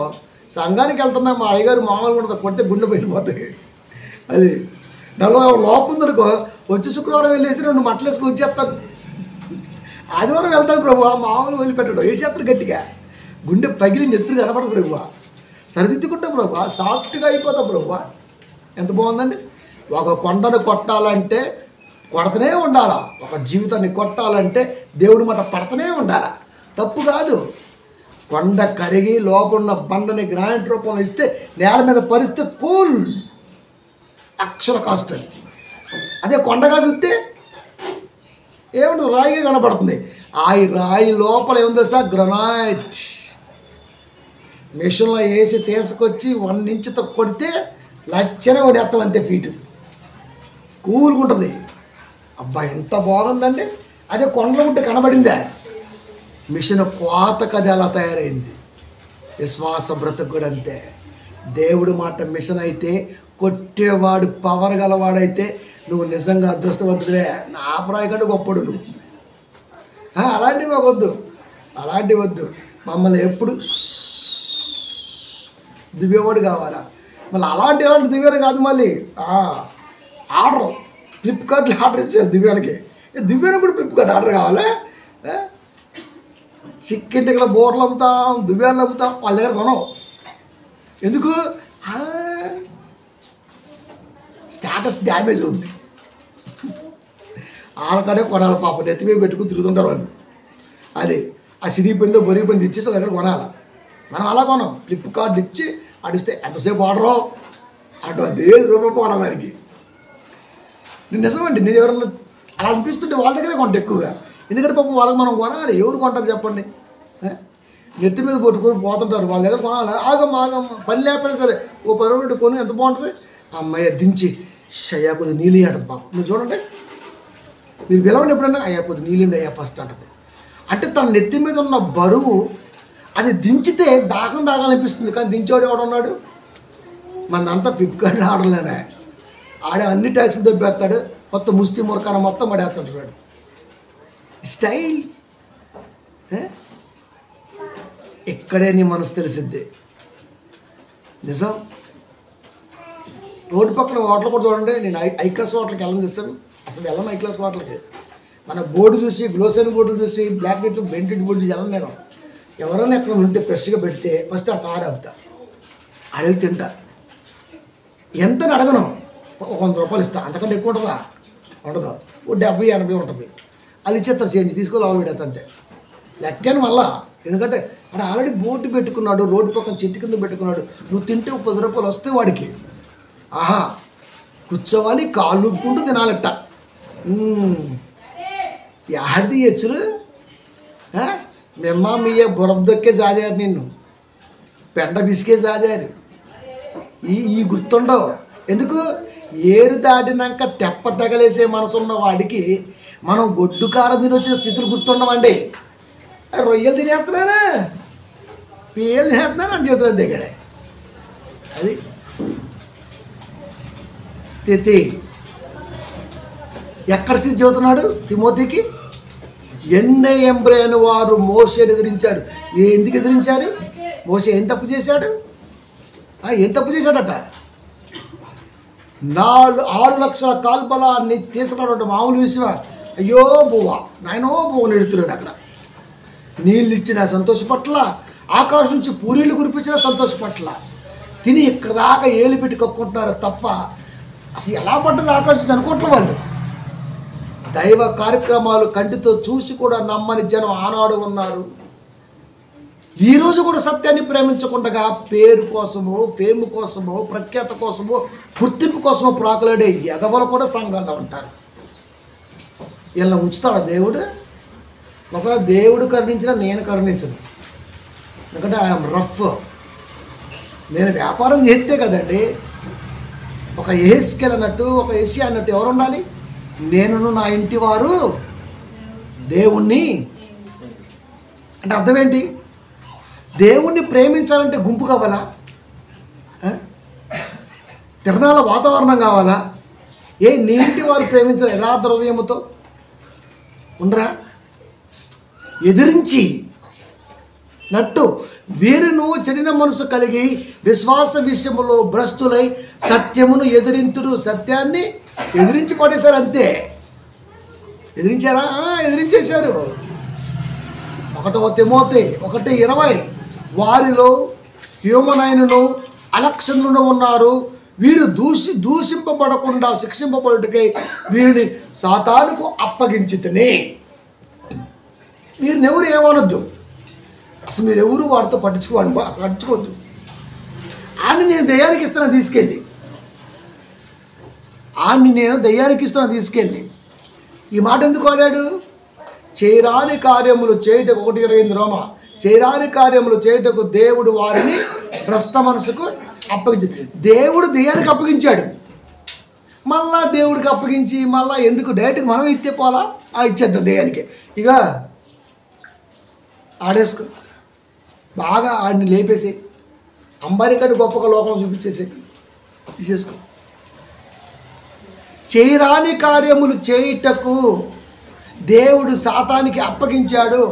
సంఘానికి వెళ్తున్నా మా అయ్యగారు మామూలుగా ఉంటుంది, కొడితే గుండె పోయిపోతాయి. అది లోపం ఉందనుకో, వచ్చి శుక్రవారం వెళ్ళేసి 2 మట్టలు వేసుకొని వచ్చేస్తాను. ఆదివారం వెళ్తాను ప్రభు, మామూలు వదిలిపెట్టడం వేసేస్తారు గట్టిగా, గుండె పగిలి నెత్తురు కనపడదు ప్రభు. సరిదిద్దుకుంటాం ప్రభు, సాఫ్ట్గా అయిపోతాం ప్రభు. ఎంత బాగుందండి. ఒక కొండను కొట్టాలంటే కొడతనే ఉండాలా, ఒక జీవితాన్ని కొట్టాలంటే దేవుడి మాట పడతనే ఉండాలా. తప్పు కాదు. కొండ కరిగి లోపల బండని గ్రానైట్ రూపంలో ఇస్తే నేల మీద పరిస్తే కూల్ అక్షర కాస్తుంది. అదే కొండగా చూస్తే ఏముంటుంది, రాయిగా కనపడుతుంది. ఆ రాయి లోపల ఏముంది సార్? గ్రనైట్. మిషన్లో వేసి తీసుకొచ్చి 1 ఇంచుతో కొడితే లచ్చనే కొడేస్తాం, అంతే ఫీటు కూల్గా ఉంటుంది. అబ్బా ఎంత బాగుందండి. అదే కొండలో ఉంటే కనబడిందా? మిషన్ కోతకు అది అలా తయారైంది. విశ్వాస బ్రతుకు కూడా అంతే. దేవుడి మాట మిషన్ అయితే, కొట్టేవాడు పవర్ గలవాడైతే నువ్వు నిజంగా అదృష్టవంతుడే. నా అభిప్రాయం కంటే గొప్పడు నువ్వు. అలాంటివి మాకు వద్దు, అలాంటివి వద్దు. మమ్మల్ని ఎప్పుడు దివ్యవాడు కావాలా? మళ్ళీ అలాంటి దివ్యాన్ని కాదు. మళ్ళీ ఆర్డర్ ఫ్లిప్కార్ట్లో ఆర్డర్ ఇచ్చారు దివ్యానికి. దివ్యానికి కూడా ఫ్లిప్కార్ట్ ఆర్డర్ కావాలా? చిక్కింటికల బోర్లు అమ్ముతాం, దివ్యాలు అమ్ముతాం, వాళ్ళ దగ్గర కొనం. ఎందుకు? స్టేటస్ డ్యామేజ్ అవుతుంది. వాళ్ళకడే కొనాలి పాప, నెత్తిమీ పెట్టుకుని తిరుగుతుంటారు వాళ్ళు. అదే ఆ సిరిగిపోయిందో బొరిగిపోయింది ఇచ్చేసి దగ్గర కొనాలి. మనం అలా కొనం. ఫ్లిప్కార్ట్ ఇచ్చి అడిస్తే ఎంతసేపు ఆర్డరు అటు అదే రూపాయి కొనాలి దానికి. నేను నిజమండి, నేను ఎవరన్నా అలా అనిపిస్తుంటే వాళ్ళ దగ్గరే కొంట ఎక్కువగా. ఎందుకంటే పాపం వాళ్ళకి మనం కొనాలి. ఎవరు కొంటారు చెప్పండి? నెత్తి మీద కొట్టుకొని పోతుంటారు, వాళ్ళ దగ్గర కొనాలి. ఆగమ్మ పని లేకపోయినా సరే ఓ 10 రూపాయలు కొని ఎంత బాగుంటుంది. అమ్మాయి దించి అయ్యా కొద్దిగా నీళ్ళు అంటది పాపం. మీరు చూడండి, మీరు పిలవండి ఎప్పుడన్నా, అయ్యా కొద్దిగా నీళ్ళండి అయ్యా ఫస్ట్ అంటది. అంటే తన నెత్తి మీద ఉన్న బరువు అది దించితే దాగం అనిపిస్తుంది. కానీ దించేవాడు ఎవడున్నాడు? మనదంతా ఫ్లిప్కార్ట్ ఆర్డర్లేనే. ఆడే అన్ని ట్యాక్సులు దొబ్బేస్తాడు, మొత్తం ముస్తి మురకాన మొత్తం పడేస్తుంటాడు. స్టైల్ ఇక్కడే నీ మనసు తెలిసిద్ది. నిజం. రోడ్డు పక్కన హోటల్ కూడా చూడండి. నేను ఐ క్లాస్ హోటల్కి వెళ్ళని తెస్తాను, అసలు వెళ్ళను ఐ క్లాస్ హోటల్కి. మన బోర్డు చూసి, గ్లోసరీ బోర్డులు చూసి, బ్లాక్ లైట్ బెంటెడ్ బోర్డు వెళ్ళను నేను. ఎవరైనా ఎక్కడ ఉంటే ఫ్రెష్గా పెడితే ఫస్ట్ ఆ కారు అవుతా, అడిగి తింటా. ఎంత అడగను, 100 రూపాయలు ఇస్తా. అంతకంటే ఎక్కువ ఉంటుందా? ఉండదు. ఓ 70-80 ఉంటుంది. వాళ్ళు ఇచ్చేస్తారు చేంజ్, తీసుకోవాలి పెడతా అంతే. లెక్కని మళ్ళా ఎందుకంటే అక్కడ ఆల్రెడీ బోర్డు పెట్టుకున్నాడు, రోడ్డు పక్కన చెట్టు కింద పెట్టుకున్నాడు. నువ్వు తింటే 10 రూపాయలు వస్తే వాడికి ఆహా కూర్చోవాలి, కాళ్ళు ఊపుకుంటూ తినాలట. యాడిది హెచ్చురు మేమ్మ మీయ బురదొక్కే జాదారు, నిన్ను పెండ బిసికే జాదారు. ఈ గుర్తుండవు. ఎందుకు? ఏరు దాటినాక తెప్ప తగలేసే మనసున్న వాడికి మనం గొడ్డు కారం తిని వచ్చిన స్థితులు గుర్తుండవండి. రొయ్యలు తినేస్తున్నానా, పేలు తినేస్తున్నాను అని చెబుతున్నాను దగ్గరే. అది స్థితి. ఎక్కడ స్థితి చెబుతున్నాడు తిమోతికి? ఎన్నెంబ్రే అని వారు మోషేని ఎదిరించారు. ఎందుకు ఎదిరించారు? మోషే ఏం తప్పు చేశాడు? ఏం తప్పు చేశాడట? 6 లక్షల కాల్బలాన్ని తీసుకురావడం మామూలు విషయమా? అయ్యో బువ్వా నాయనో బువ్వ నెడుతున్నాడు. అక్కడ నీళ్ళు ఇచ్చిన సంతోషపట్ల, ఆకాశం నుంచి పూరీలు కురిపించిన సంతోషపట్ల, తిని ఇక్కడ దాకా ఏలు పెట్టి కక్కుంటున్నారు తప్ప అసలు ఎలా పడ్డది ఆకాశం అనుకోవట్లే వాళ్ళు. దైవ కార్యక్రమాలు కంటితో చూసి కూడా నమ్మని జనం ఆనాడు ఉన్నారు. ఈరోజు కూడా సత్యాన్ని ప్రేమించకుండా పేరు కోసమో, ఫేమ్ కోసమో, ప్రఖ్యాత కోసమో, గుర్తింపు కోసమో ప్రాకులాడే ఎదవలు కూడా సంఘాల్లో ఉంటారు. ఇలా ఉంచుతాడా దేవుడు? ఒకవేళ దేవుడు కరుణించినా నేను కరుణించను. ఎందుకంటే ఐఎమ్ రఫ్. నేను వ్యాపారం చేస్తే కదండి. ఒక ఏస్కెల్ అన్నట్టు, ఒక ఏసియా అన్నట్టు ఎవరు ఉండాలి? నేను నా ఇంటి వారు దేవుణ్ణి. అంటే అర్థం ఏంటి? దేవుణ్ణి ప్రేమించాలంటే గుంపు కావాలా? తిరణాల వాతావరణం కావాలా? నీ ఇంటి వారు ప్రేమించాలి యథార్థ హృదయముతో ఉండరా? ఎదిరించి నట్టు వీరును చెడిన మనసు కలిగి విశ్వాస విషయములో భ్రష్టులై సత్యమును ఎదిరింతుడు. సత్యాన్ని ఎదిరించి పడేశారు అంతే. ఎదిరించారా? ఎదిరించేశారు. 1 తిమోతి 1:20 వారిలో హ్యూమనైనను అలక్షణులు ఉన్నారు. వీరు దూషింపబడకుండా శిక్షింపబడుటకై వీరిని సాతానుకు అప్పగించితిని. వీరిని ఎవరు ఏమనొద్దు. అసలు మీరు ఎవరు వాడితో పట్టించుకోండి, అసలు పట్టించుకోవద్దు. నేను దయ్యానికి ఇస్తున్నా తీసుకెళ్ళి. ఈ మాట ఎందుకు ఆడాడు? చేయరాని కార్యములు చేయుటకు 1:28 రోమా. చేయరాని కార్యములు చేయుటకు దేవుడు వారిని భ్రష్ట మనసుకు అప్పగించాడు. దేవుడు దెయ్యానికి అప్పగించాడు. మళ్ళా దేవుడికి అప్పగించి మళ్ళీ ఎందుకు? డైరెక్ట్గా మనం ఇచ్చేపోవాలా? ఇచ్చేద్దాం దెయ్యానికి. ఇక ఆడేసుకో, బాగా ఆడిని లేపేసి అంబారికంటే గొప్పగా లోకంలో చూపించేసి ఇచ్చేసుకో. చేయరాని కార్యములు చేయుటకు దేవుడు సాతానికి అప్పగించాడు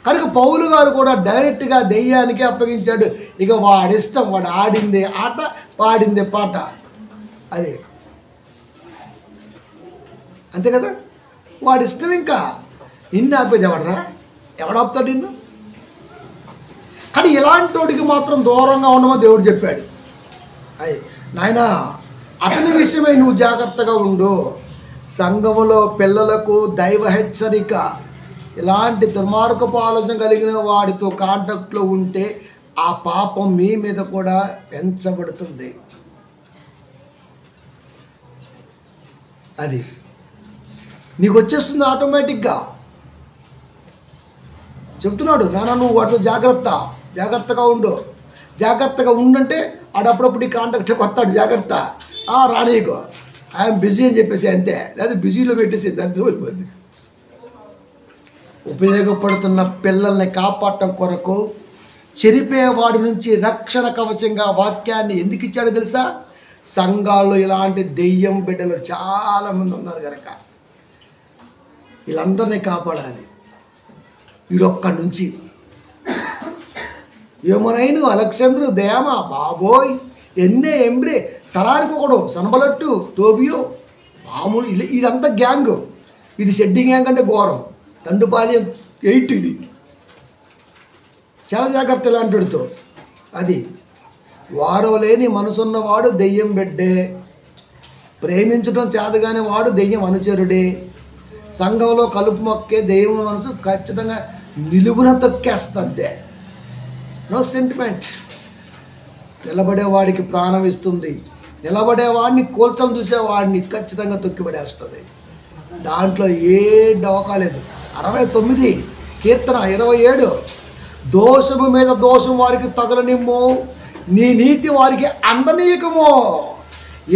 కనుక పౌలు గారు కూడా డైరెక్ట్గా దెయ్యానికి అప్పగించాడు. ఇక వాడిష్టం, వాడు ఆడిందే ఆట, పాడిందే పాట. అది అంతే కదా, వాడిష్టం. ఇంకా నిన్ను ఆపేది ఎవడరా? ఎవడాపుతాడు నిన్ను? కానీ ఇలాంటి వాడికి మాత్రం దూరంగా ఉండమో దేవుడు చెప్పాడు. అది నాయన అతని విషయమై నువ్వు జాగ్రత్తగా ఉండు. సంఘములో పిల్లలకు దైవ హెచ్చరిక. ఇలాంటి దుర్మార్గపు ఆలోచన కలిగిన వాడితో కాంటాక్ట్లో ఉంటే ఆ పాపం మీ మీద కూడా పెంచబడుతుంది. అది నీకు వచ్చేస్తుంది ఆటోమేటిక్గా. చెప్తున్నాడు నాన్న నువ్వు వాడితో జాగ్రత్తగా ఉండు. జాగ్రత్తగా ఉండంటే ఆడప్పుడప్పుడు ఈ కాంటాక్ట్ వస్తాడు. జాగ్రత్త రానీకో, ఐఎమ్ బిజీ అని చెప్పేసి అంతే, లేదా బిజీలో పెట్టేసి దాంతో వెళ్ళిపోద్ది. ఉపయోగపడుతున్న పిల్లల్ని కాపాడటం కొరకు చెరిపేవాడి నుంచి రక్షణ కవచంగా వాక్యాన్ని ఎందుకు ఇచ్చాడో తెలుసా? సంఘాల్లో ఇలాంటి దెయ్యం బిడ్డలు చాలామంది ఉన్నారు కనుక వీళ్ళందరినీ కాపాడాలి. వీడొక్కడి నుంచి ఏమోనైను అలెగ్జాండర్ దేమ బాబోయ్ ఎంబ్రే తరానికి ఒకడు సనబలట్టు తోబియో మామూలు ఇదంతా గ్యాంగ్. ఇది షెడ్డి గ్యాంగ్ అంటే ఘోరం. తండుపాలెం 8 ఇది. చాలా జాగ్రత్త ఇలాంటితో. అది వారవలేని మనసున్నవాడు దెయ్యం బిడ్డే. ప్రేమించడం చేతగానే వాడు దెయ్యం అనుచరుడే. సంఘంలో కలుపు మొక్కే దెయ్యం మనసు ఖచ్చితంగా నిలువున తొక్కేస్తుంది. No sentiment. నిలబడేవాడికి ప్రాణం ఇస్తుంది, నిలబడేవాడిని కోల్చలు చూసేవాడిని ఖచ్చితంగా తొక్కిపడేస్తుంది. దాంట్లో ఏ డోకా లేదు. 69 కీర్తన 27, దోషము మీద దోషం వారికి తగలనిమ్ము, నీ నీతి వారికి అందనీయకము.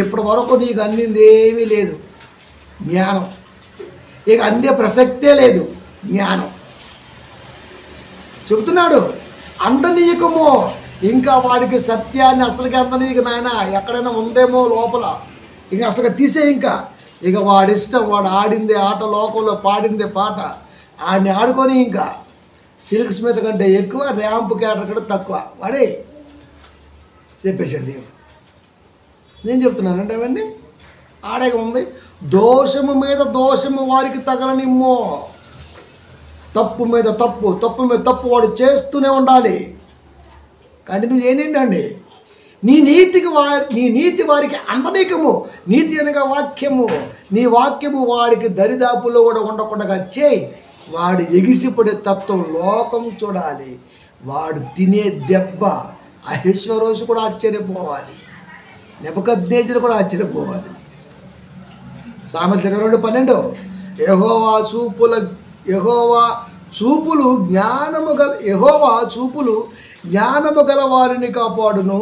ఇప్పటి వరకు నీకు అందింది ఏమీ లేదు జ్ఞానం, ఇక అందే ప్రసక్తే లేదు జ్ఞానం. చెబుతున్నాడు అందనీయకము. ఇంకా వాడికి సత్యాన్ని అసలుకి అందనీయక నాయన, ఎక్కడైనా ఉందేమో లోపల, ఇంకా అసలుగా తీసే. ఇంకా ఇక వాడిష్టం, వాడు ఆడిందే ఆట, లోకంలో పాడిందే పాట, ఆడిని ఆడుకొని ఇంకా సిల్క్ స్మిత్ కంటే ఎక్కువ, ర్యాంప్ క్యాటర్ కంటే తక్కువ వాడే చెప్పేశాడు దేవుడు. నేను చెప్తున్నానంటే అవన్నీ ఆడేగా ఉంది. దోషము మీద దోషము వారికి తగలనిమ్ము. తప్పు మీద తప్పు, తప్పు మీద తప్పు వాడు చేస్తూనే ఉండాలి. కంటిన్యూ చేయండి. నీ నీతి వారికి అందనీకము. నీతి అనగా వాక్యము. నీ వాక్యము వాడికి దరిదాపుల్లో కూడా ఉండకుండా చేయి. వాడు ఎగిసిపడే తత్వం లోకం చూడాలి. వాడు తినే దెబ్బ అహేశ్వరోషు కూడా ఆశ్చర్యపోవాలి, నెబుకద్నెజరు కూడా ఆశ్చర్యపోవాలి. సామెతలు 22:12, యెహోవా చూపులు జ్ఞానము గల వారిని కాపాడును,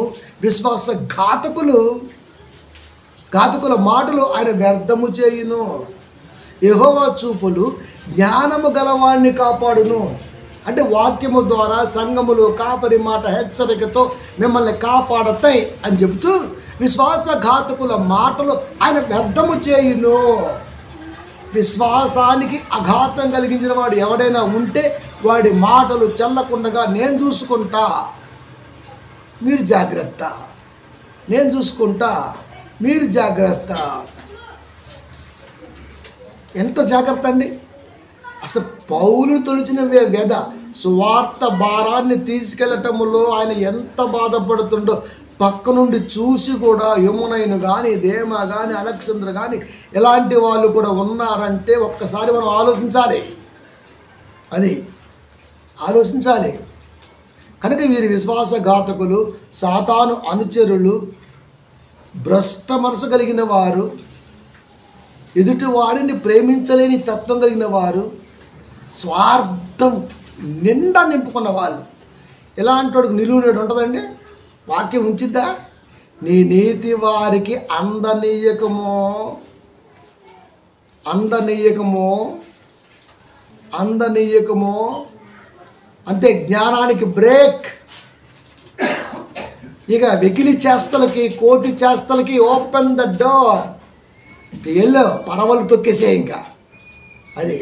ఘాతకుల మాటలు ఆయన వ్యర్థము చేయును. యెహోవా చూపులు జ్ఞానము గలవాడిని కాపాడును అంటే వాక్యము ద్వారా సంఘములు కాపరి మాట హెచ్చరికతో మిమ్మల్ని కాపాడతాయి అని చెబుతూ, విశ్వాసఘాతకుల మాటలు ఆయన వ్యర్థము చేయును. విశ్వాసానికి అఘాతం కలిగించిన వాడు ఎవడైనా ఉంటే వాడి మాటలు చెల్లకుండగా నేను చూసుకుంటా, మీరు జాగ్రత్త, నేను చూసుకుంటా, మీరు జాగ్రత్త. ఎంత జాగ్రత్త అండి! అసలు పౌలు తొలిచిన వ్యధ, సువార్త భారాన్ని తీసుకెళ్ళటంలో ఆయన ఎంత బాధపడుతుండో పక్క నుండి చూసి కూడా యమునైను కానీ, దేమ కానీ, అలెగ్జాండర్ కానీ ఇలాంటి వాళ్ళు కూడా ఉన్నారంటే ఒక్కసారి మనం ఆలోచించాలి. ఆలోచించాలి. కనుక వీరి విశ్వాసఘాతకులు, సాతాను అనుచరులు, భ్రష్ట మనసు కలిగిన వారు, ఎదుటి వారిని ప్రేమించలేని తత్వం కలిగిన వారు, స్వార్థం నిండా నింపుకున్న వాళ్ళు. ఇలాంటి వాడికి నిలువునేడు ఉంటుందండి? వాక్యం ఉంచిద్దా? నీ నీతి వారికి అందనీయకము. అంతే, జ్ఞానానికి బ్రేక్. ఇక వెకిలి చేష్టలకి, కోతి చేష్టలకి ఓపెన్ ద డోర్. ఎల్లో పరవలు తొక్కేసే. ఇంకా అది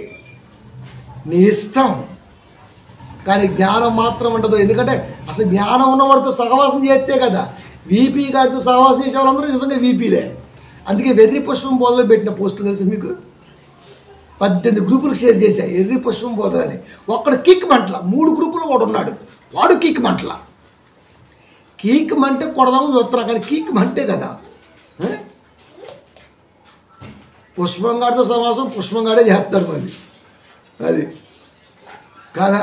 నీ ఇష్టం, కానీ జ్ఞానం మాత్రం ఉండదు. ఎందుకంటే అసలు జ్ఞానం ఉన్నవాడితో సహవాసం చేస్తే కదా. వీపీ గారితో సహవాసం చేసే వాళ్ళందరూ నిజంగా వీపీలే. అందుకే వెర్రి పుష్పం బోధలో పెట్టిన పోస్టులు తెలుసు మీకు, 18 గ్రూపులకు షేర్ చేశాయి. ఎర్రి పుష్పం బోధలని ఒక్కడ కిక్ మంటల 3 గ్రూపులు వాడు ఉన్నాడు. వాడు కిక్ మంటల. కీక్ మంటే కొడదామని చూస్తున్నా, కానీ కీక్ మంటే కదా. పుష్పం గారితో సమాసం పుష్పం గాడే చేస్తారు మరి. అది కాదా?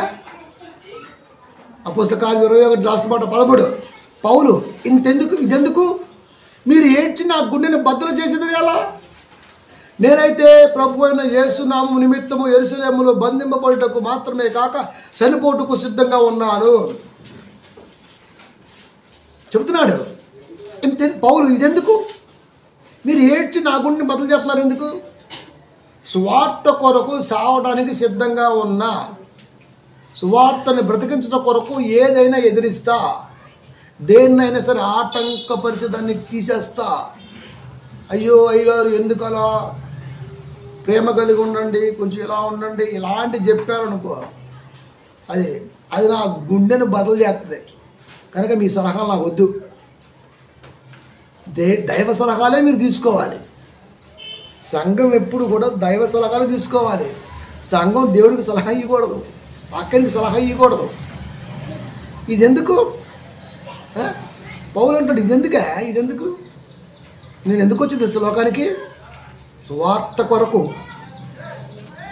అపోస్తకాలు 21 లాస్ట్ మాట 13, పౌలు ఇదెందుకు మీరు ఏడ్చి నా గుండెని బద్దలు చేసేది ఎలా? నేనైతే ప్రభు అయిన యేసు నామము నిమిత్తము యెరూషలేములో బంధింపబడుటకు మాత్రమే కాక చనిపోటుకు సిద్ధంగా ఉన్నాను చెబుతున్నాడు. పౌలు ఇదెందుకు మీరు ఏడ్చి నా గుండెని బద్దలు చేస్తున్నారు ఎందుకు? సువార్త కొరకు సావడానికి సిద్ధంగా ఉన్నా, సువార్తని బ్రతికించడం కొరకు ఏదైనా ఎదిరిస్తా, దేన్నైనా సరే ఆటంకపరిచి దాన్ని తీసేస్తా. అయ్యో అయ్యగారు ఎందుకు అలా, ప్రేమ కలిగి ఉండండి, కొంచెం ఇలా ఉండండి, ఇలాంటి చెప్పారనుకో, అది నా గుండెను బదులు చేస్తుంది. కనుక మీ సలహాలు నాకు వద్దు. దైవ సలహాలే మీరు తీసుకోవాలి. సంఘం ఎప్పుడు కూడా దైవ సలహాలు తీసుకోవాలి. సంఘం దేవుడికి సలహా ఇవ్వకూడదు, వాక్యానికి సలహా ఇవ్వకూడదు. ఇదెందుకు? పౌలు అంటాడు ఇదెందుకు నేను ఎందుకు వచ్చింది లోకానికి? సువార్త కొరకు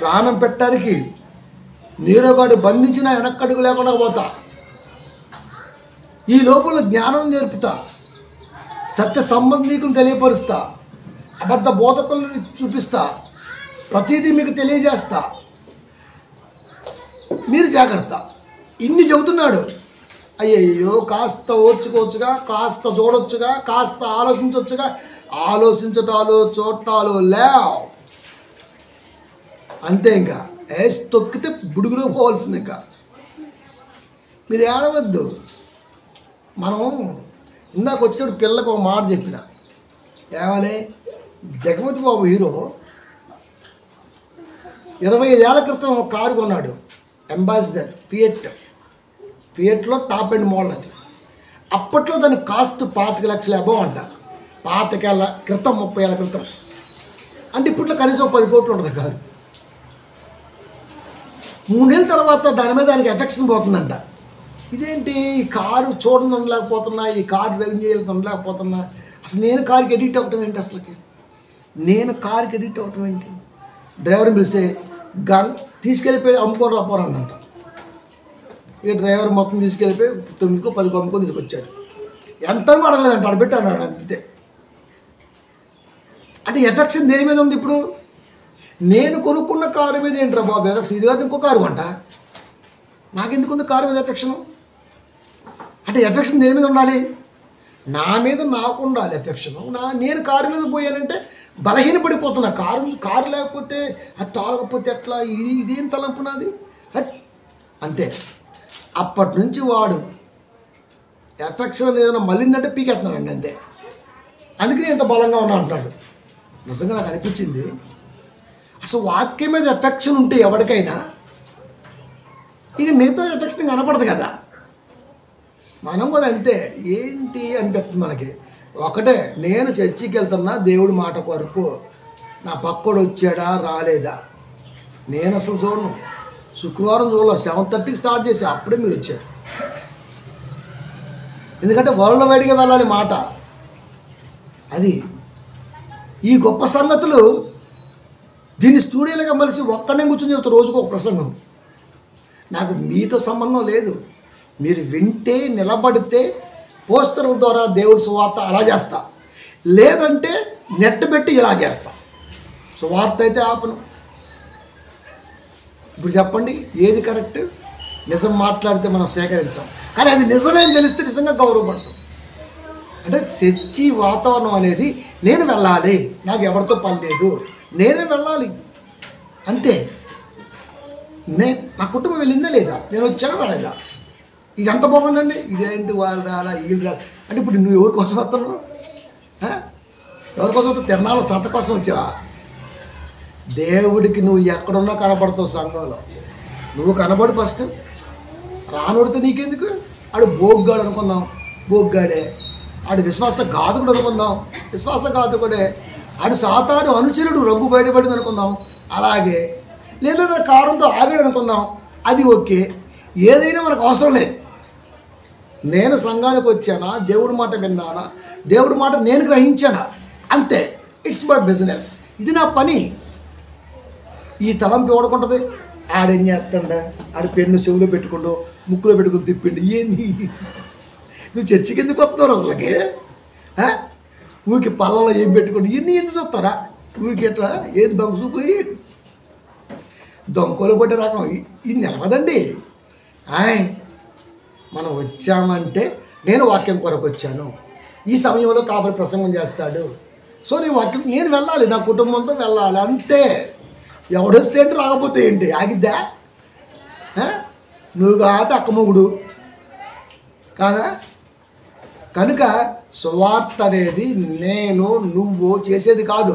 ప్రాణం పెట్టడానికి నీరోగాడు బంధించిన వెనక్కడుగు లేకుండా పోతా. ఈ లోపల జ్ఞానం నేర్పుతా, సత్య సంబంధీకులను తెలియపరుస్తా, అబద్ధ బోధకులను చూపిస్తా, ప్రతిదీ మీకు తెలియజేస్తా, మీరు జాగ్రత్త. ఇన్ని చెబుతున్నాడు. అయ్యయ్యో, కాస్త ఓర్చుకోవచ్చుగా, కాస్త చూడొచ్చుగా, కాస్త ఆలోచించవచ్చుగా. ఆలోచించటాలు చూడటాలు లేవ్, అంతే. ఇంకా వేసి తొక్కితే బుడుగులో పోవాల్సింది. ఇంకా మీరు ఏడవద్దు. మనం ఇందాక వచ్చినప్పుడు పిల్లలకు ఒక మాట చెప్పిన, ఏమని, జగపతి బాబు హీరో 25 ఏళ్ల క్రితం ఒక కారు కొన్నాడు, అంబాసిడర్ ఫియట్లో టాప్ అండ్ మోడల్. అది అప్పట్లో దాని కాస్ట్ 25 లక్షల అబవ్ అంట. 25 ఏళ్ళ క్రితం, 30 ఏళ్ళ క్రితం. అంటే ఇప్పట్లో కనీసం 10 కోట్లు ఉంటుంది కారు. 3 ఏళ్ళ తర్వాత దాని మీద దానికి ఎఫెక్షన్ పోతుందంట. ఇదేంటి, ఈ కారు చూడడం ఉండలేకపోతున్నా, ఈ కారు డ్రైవింగ్ చేయాలి ఉండలేకపోతున్నా, అసలు నేను కారుకి ఎడిక్ట్ అవ్వటం ఏంటి, అసలుకి నేను కారుకి ఎడిక్ట్ అవ్వటం ఏంటి. డ్రైవర్ని పిలిస్తే గన్ తీసుకెళ్ళిపోయి అమ్ముకొని రాపోరన్నంట. ఈ డ్రైవర్ మొత్తం తీసుకెళ్ళిపోయి 9కో 10కో అమ్ముకొని తీసుకొచ్చాడు. ఎంత అడగలేదంట, అడబెట్టి అన్నాడు అంతే. అంటే ఎఫెక్షన్ దేని మీద ఉంది ఇప్పుడు? నేను కొనుక్కున్న కారు మీద ఏంట్రా బాబు ఎఫెక్షన్? ఇది కాదు ఇంకో కారు కొంట, నాకెందుకుంది కారు మీద ఎఫెక్షను? అంటే ఎఫెక్షన్ దేని మీద ఉండాలి? నా మీద నాకు ఉండాలి ఎఫెక్షను. నేను కారు మీద పోయానంటే బలహీనపడిపోతున్నా. కారు లేకపోతే, అది తాగకపోతే ఎట్లా, ఇదేం తలంపు నాది అంతే. అప్పటి నుంచి వాడు ఎఫెక్షన్ ఏదైనా మళ్ళీందంటే పీకెత్తున్నానండి అంతే. అందుకని ఇంత బలంగా ఉన్నా అంటాడు. నిజంగా నాకు అనిపించింది, అసలు వాక్యం మీద ఎఫెక్షన్ ఉంటే ఎవరికైనా ఇక మిగతా ఎఫెక్షన్ కనపడదు కదా. మనం కూడా అంతే. ఏంటి అనిపిస్తుంది మనకి. ఒకటే, నేను చర్చికి వెళ్తున్నా దేవుడి మాట కొరకు, నా పక్కోడు వచ్చాడా రాలేదా నేను అసలు చూడను. శుక్రవారం చూడలే, 7:30కి స్టార్ట్ చేసి అప్పుడే మీరు వచ్చారు. ఎందుకంటే వరల్డ్ వైడ్గా వెళ్ళాలి మాట. అది ఈ గొప్ప సంగతులు దీన్ని స్టూడియోలుగా మలిసి ఒక్కనే కూర్చొని చెబుతారు రోజుకు ఒక ప్రసంగం. నాకు మీతో సంబంధం లేదు. మీరు వింటే, నిలబడితే పోస్టర్ల ద్వారా దేవుడి సువార్త అలా చేస్తా, లేదంటే నెట్ పెట్టి ఇలా చేస్తా. సువార్త అయితే ఆపను. ఇప్పుడు చెప్పండి, ఏది కరెక్ట్? నిజం మాట్లాడితే మనం స్వీకరించాం, కానీ అది నిజమేని తెలిస్తే నిజంగా గౌరవపడతాం. అంటే చర్చి వాతావరణం అనేది నేను వెళ్ళాలి, నాకు ఎవరితో పని లేదు, నేనే వెళ్ళాలి అంతే. నా కుటుంబం వెళ్ళిందా లేదా, నేను వచ్చానా రాలేదా, ఇది ఎంత బాగుందండి, ఇదేంటి వాళ్ళు రాలా వీళ్ళు రాలి అంటే ఇప్పుడు నువ్వు ఎవరి కోసం వస్తున్నావు? ఎవరి కోసం వస్తావు? తిరణాల సంత కోసం వచ్చావా? దేవుడికి నువ్వు ఎక్కడున్నా కనబడతావు. సంఘంలో నువ్వు కనబడు ఫస్ట్. రానోడితే నీకెందుకు? ఆడు బోగ్గాడు అనుకుందాం, బోగ్గాడే. ఆడు విశ్వాసఘాతకుడు అనుకుందాం, విశ్వాసఘాతకుడే. ఆడు సాతాను అనుచరుడు, రంగు బయటపడింది అనుకుందాం, అలాగే. లేదా కారంతో ఆగాడు అనుకుందాం, అది ఓకే. ఏదైనా మనకు అవసరం లేదు. నేను సంఘానికి వచ్చానా, దేవుడి మాట విన్నానా, దేవుడి మాట నేను గ్రహించానా, అంతే. ఇట్స్ మై బిజినెస్, ఇది నా పని. ఈ తలంపు ఎవడుకుంటుంది? ఆడేం చేస్తాడా, ఆడు పెన్ను చెవులో పెట్టుకుంటూ ముక్కులో పెట్టుకుని తిప్పిండు. ఏంది నువ్వు చర్చికి ఎందుకు వస్తున్నావు అసలుకి? ఊరికి పళ్ళలో ఏం పెట్టుకోండి, ఇవన్నీ ఎందుకు చూస్తారా? ఊరికి ఎట్లా ఏం దొంగ చూపులు, దొంగలు పట్టే రకం ఇది నిలవదండి. మనం వచ్చామంటే నేను వాక్యం కొరకు వచ్చాను, ఈ సమయంలో కాబట్టి ప్రసంగం చేస్తాడు, సో నేను వెళ్ళాలి, నా కుటుంబంతో వెళ్ళాలి అంతే. ఎవడొస్తే ఏంటి, రాకపోతే ఏంటి, ఆగిద్దా? నువ్వు కాదు అక్కమొగుడు కాదా? కనుక సువార్త అనేది నేను నువ్వు చేసేది కాదు.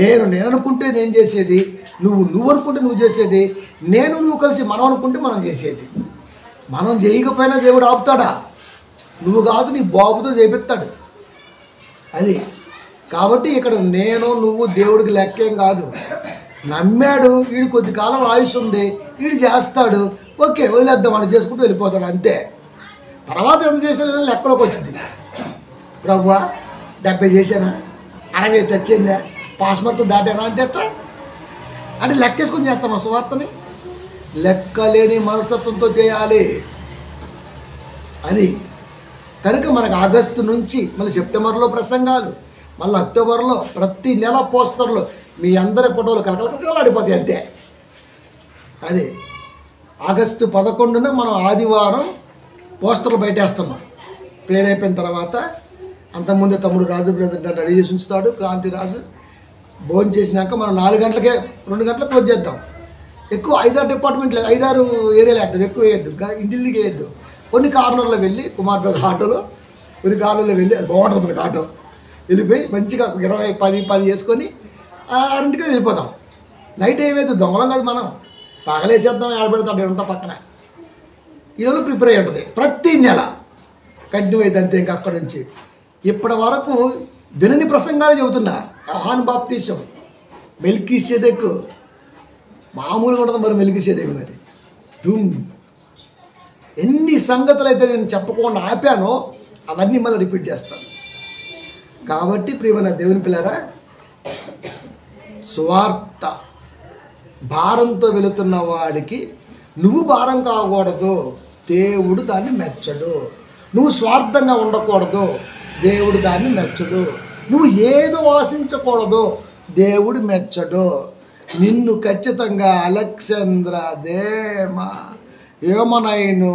నేను అనుకుంటే నేను చేసేది, నువ్వు అనుకుంటే నువ్వు చేసేది, నువ్వు కలిసి మనం అనుకుంటే మనం చేసేది. మనం చేయకపోయినా దేవుడు ఆపుతాడా? నువ్వు కాదు, నీ బాబుతో చేపిస్తాడు. అది కాబట్టి ఇక్కడ నువ్వు దేవుడికి లెక్కేం కాదు. నమ్మాడు, వీడు కొద్ది కాలం ఆయుష్ ఉంది, వీడు చేస్తాడు, ఓకే వదిలేద్దాం, వాడు చేసుకుంటూ వెళ్ళిపోతాడు అంతే. తర్వాత ఎంత చేసాను లెక్కలోకి వచ్చింది. ప్రభువా 70 చేశానా, 60 చచ్చిందా, పాస్ మొత్తం దాటానా అంటే ఎట్లా? అంటే లెక్కేసుకొని చేస్తాం సువార్తని. లెక్కలేని మనస్తత్వంతో చేయాలి. అది కనుక మనకు ఆగస్టు నుంచి మళ్ళీ సెప్టెంబర్లో ప్రసంగాలు, మళ్ళీ అక్టోబర్లో ప్రతి నెల పోస్టర్లు, మీ అందరి ఫోటోలు కలకలకలాడిపోతాయి అంతే. అది ఆగస్టు 11న మనం ఆదివారం పోస్టర్లు బయటేస్తున్నాం. ప్రేయర్ అయిపోయిన తర్వాత అంతకుముందే తమ్ముడు రాజు బ్రదర్ దాన్ని రెడీ చేసి ఉంచుతాడు. క్రాంతి రాజు భోజనం చేసినాక మనం 4 గంటలకే 2 గంటలకు క్లోజ్ చేద్దాం. ఎక్కువ 5-6 డిపార్ట్మెంట్ లేదు, 5-6 ఏరియాలు వేద్దాం, ఎక్కువ వేయద్దు, ఇంటికి వేయద్దు. కొన్ని కార్నర్లో వెళ్ళి కుమార్ బ్రదర్ ఆటోలో కొన్ని కార్నర్లో వెళ్ళి, అది బాగుంటుంది మనకి ఆటో, వెళ్ళిపోయి మంచిగా 20-10 వేసుకొని 6ంటికే వెళ్ళిపోతాం. నైట్ ఏమైతే దొంగలం కాదు, మనం పగలేసేద్దాం, ఆడబెడతాం అంతా పక్కన. ఈరోజు ప్రిపేర్ అయ్యి ఉంటుంది. ప్రతి నెల కంటిన్యూ అయితే అంతే. ఇంకా అక్కడి నుంచి ఇప్పటి వరకు వినని ప్రసంగాలు చెబుతున్నా. యోహాను బాప్తీసం, మెల్కీసెదెకు, మామూలుగా ఉంటుంది మరి మెల్కీసెదెకు, మరి దుమ్ ఎన్ని సంగతులు అయితే నేను చెప్పకుండా ఆపానో అవన్నీ మళ్ళీ రిపీట్ చేస్తాను. కాబట్టి ప్రియమైన దేవుని పిల్లరా, సువార్త భారంతో వెళుతున్న వాడికి నువ్వు భారం కాకూడదు, దేవుడు దాన్ని మెచ్చడు. నువ్వు స్వార్థంగా ఉండకూడదు, దేవుడు దాన్ని మెచ్చడు. నువ్వు ఏదో ఆశించకూడదు, దేవుడు మెచ్చడు. నిన్ను ఖచ్చితంగా అలెగ్జాంద్ర, దేమా, యోమనైను,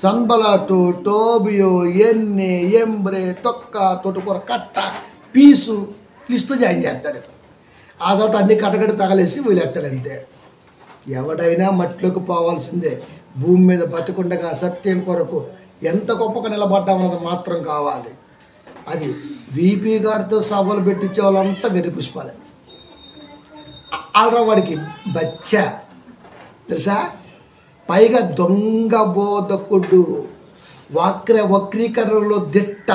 సన్బలాటు, టోబియో, ఎన్ని, ఎంబ్రే, తొక్క, తొట్టుకూర, కట్ట, పీసు లిస్టు జాయిన్ చేస్తాడు. ఆ తర్వాత అన్ని కటకటి తగలేసి వదిలేస్తాడు అంతే. ఎవడైనా మట్టిలోకి పోవాల్సిందే. భూమి మీద బతికుండగా సత్యం కొరకు ఎంత గొప్పగా నిలబడ్డామన్నది మాత్రం కావాలి. అది వీపీ గారితో సభలు పెట్టించే వాళ్ళంతా వెర్రి పుష్పాలే. ఆల్రా వాడికి బచ్చా తెలుసా, పైగా దొంగ బోధకుడు, వక్రీకరణలో దిట్ట,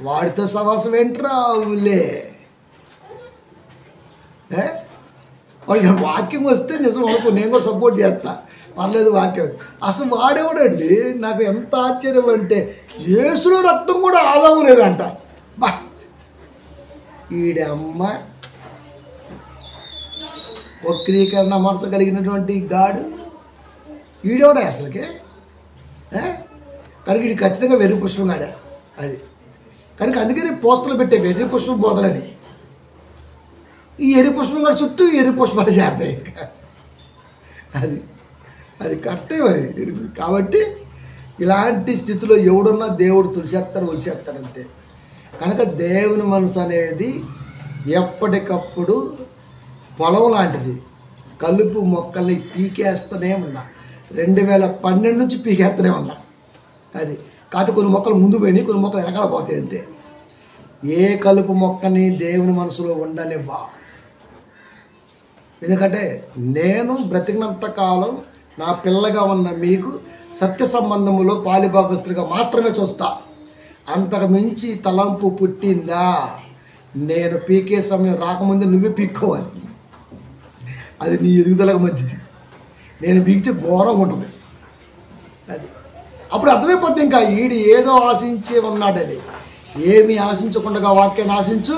వాడితో సవాసం ఏంట్రా ఊలే. వాడికి వాక్యం వస్తే నిజం అనుకో, నేను కూడా సపోర్ట్ చేస్తా, పర్లేదు వాక్యం. అసలు వాడేవాడండి, నాకు ఎంత ఆశ్చర్యం అంటే యేసులో రక్తం కూడా ఆదాము లేదంట. బా ఈడమ్మ వక్రీకరణ మనసు కలిగినటువంటి గాడు ఈడేవాడే అసలుకే. కనుక ఇది ఖచ్చితంగా వెర్రి పుష్పం గాడే. అది కనుక అందుకని పోస్టర్లు పెట్టే వెర్రి పుష్పం బోధలని. ఈ ఎర్రి పుష్పం కూడా చుట్టూ ఎర్రి పుష్పాలు చేస్తాయి. అది అది కరెక్టే మరి. కాబట్టి ఇలాంటి స్థితిలో ఎవడున్నా దేవుడు తులిసేస్తాడు, ఒలిసేస్తాడు అంతే. కనుక దేవుని మనసు అనేది ఎప్పటికప్పుడు పొలం లాంటిది. కలుపు మొక్కల్ని పీకేస్తూనే ఉన్నా, 2012 నుంచి పీకేస్తూనే ఉన్నా. అది కాకపోతే కొన్ని మొక్కలు ముందు పోయినాయి, కొన్ని మొక్కలు వెనకాల పోతాయి అంతే. ఏ కలుపు మొక్కని దేవుని మనసులో ఉండనివ్వా. ఎందుకంటే నేను బ్రతికినంత కాలం నా పిల్లగా ఉన్న మీకు సత్య సంబంధములో పాలిభాగస్తులుగా మాత్రమే చూస్తా. అంతకు మించి తలంపు పుట్టిందా, నేను పీకే సమయం రాకముందే నువ్వే పీక్కోవాలి. అది నీ ఎదుగుదలకు మంచిది. నేను పీకితే ఘోరంగా ఉంటుంది. అది అప్పుడు అర్థమైపోద్ది ఇంకా ఈడు ఏదో ఆశించి ఉన్నాడని. ఏమీ ఆశించకుండా వాక్యాన్ని ఆశించు,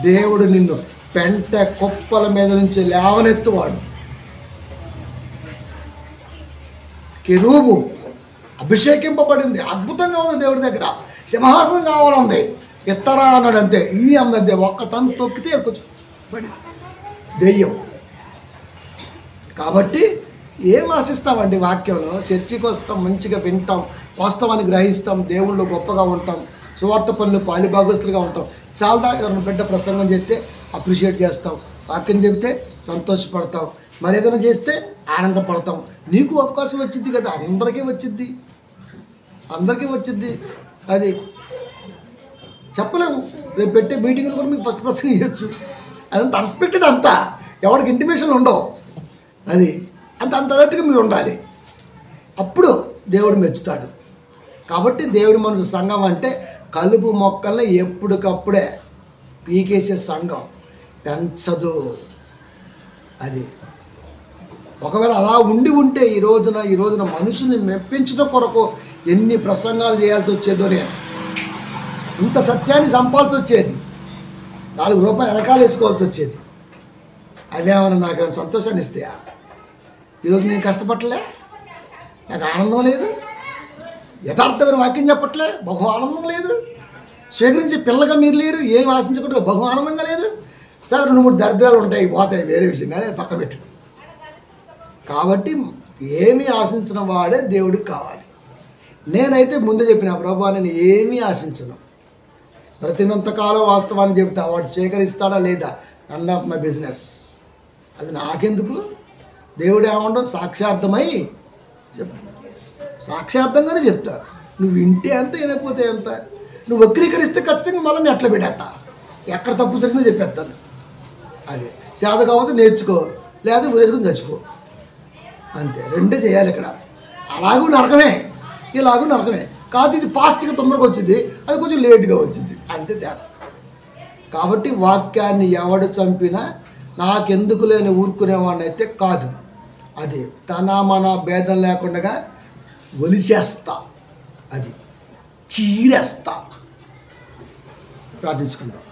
దేవుడు నిన్ను పెంట కుప్పల మీద నుంచి లేవనెత్తువాడు. కెరూబు అభిషేకింపబడింది, అద్భుతంగా ఉంది దేవుడి దగ్గర. సింహాసనం కావాలంది, ఎత్తరా అన్నాడు అంతే. ఈ అందంతే, ఒక్క తను తొక్కితే కొంచెం పడి దెయ్యం. కాబట్టి ఏం ఆశిస్తామండి వాక్యంలో? చర్చికి వస్తాం, మంచిగా వింటాం, వాస్తవాన్ని గ్రహిస్తాం, దేవుళ్ళు గొప్పగా ఉంటాం, సువార్త పనులు పాలిభాగస్తులుగా ఉంటాం. చాలా ఎవరిని బిడ్డ ప్రసంగం చేస్తే అప్రిషియేట్ చేస్తాం, వాక్యం చెబితే సంతోషపడతాం, మరి ఏదైనా చేస్తే ఆనందపడతాం. నీకు అవకాశం వచ్చింది కదా, అందరికీ వచ్చింది, అందరికీ వచ్చింది. అది చెప్పలేము. రేపు పెట్టే మీటింగ్లు కూడా మీకు ఫస్ట్ ప్రసంగం ఇవ్వచ్చు. అదంతా అన్ఎక్స్పెక్టెడ్, అంతా ఎవరికి ఇంటిమేషన్లు ఉండవు. అది అంత అలర్ట్గా మీరు ఉండాలి, అప్పుడు దేవుడు మెచ్చుతాడు. కాబట్టి దేవుడి మనసు సంఘం అంటే కలుపు మొక్కల్ని ఎప్పటికప్పుడే పీకేసే సంఘం, పెంచదు. అది ఒకవేళ అలా ఉంటే ఈ రోజున మనుషుల్ని మెప్పించడం కొరకు ఎన్ని ప్రసంగాలు చేయాల్సి వచ్చేదో, నేను ఇంత సత్యాన్ని చంపాల్సి వచ్చేది, 4 రూపాయలు వెనకాల వేసుకోవాల్సి వచ్చేది. అవేమైనా నాకేమైనా సంతోషాన్ని ఇస్తాయా? ఈరోజు నేను కష్టపడలే, నాకు ఆనందం లేదు, యథార్థమైన వాక్యం చెప్పట్లే, బహు ఆనందం లేదు, స్వీకరించే పిల్లగా మీరు లేరు, ఏం ఆశించకుండా బహు ఆనందంగా లేదు. సరే 2-3 దరిద్రాలు ఉంటాయి, పోతాయి, వేరే విషయం, కానీ పక్కన పెట్టు. కాబట్టి ఏమీ ఆశించిన వాడే దేవుడికి కావాలి. నేనైతే ముందే చెప్పిన, ప్రభు నేను ఏమీ ఆశించను, బ్రతినంతకాలం వాస్తవాన్ని చెబుతా, వాడు స్వీకరిస్తాడా లేదా, రన్ ఆఫ్ మై బిజినెస్. అది నాకెందుకు, దేవుడు ఏమంటావు, సాక్షార్థమై చెప్పు, సాక్షార్థంగానే చెప్తా. నువ్వు వింటే ఎంత, వినకపోతే ఎంత. నువ్వు వక్రీకరిస్తే ఖచ్చితంగా మళ్ళీ నేను అట్లా పెట్టేస్తా, ఎక్కడ తప్పు జరిగిందో చెప్పేస్తాను. అది చేత కాకపోతే నేర్చుకో, లేదా ఊరేసుకుని చచ్చిపో, అంతే. రెండే చేయాలి ఇక్కడ. అలాగూ నరకమే, ఇలాగూ నరకమే. కాదు ఇది ఫాస్ట్గా తొందరగా వచ్చింది, అది కొంచెం లేట్గా వచ్చింది, అంతే తేడా. కాబట్టి వాక్యాన్ని ఎవడు చంపినా నాకెందుకు లేని ఊరుకునేవాడిని అయితే కాదు. అది తన మన భేదం లేకుండా ఒలిసేస్తా, అది చీరేస్తా. ప్రార్థించుకుందాం.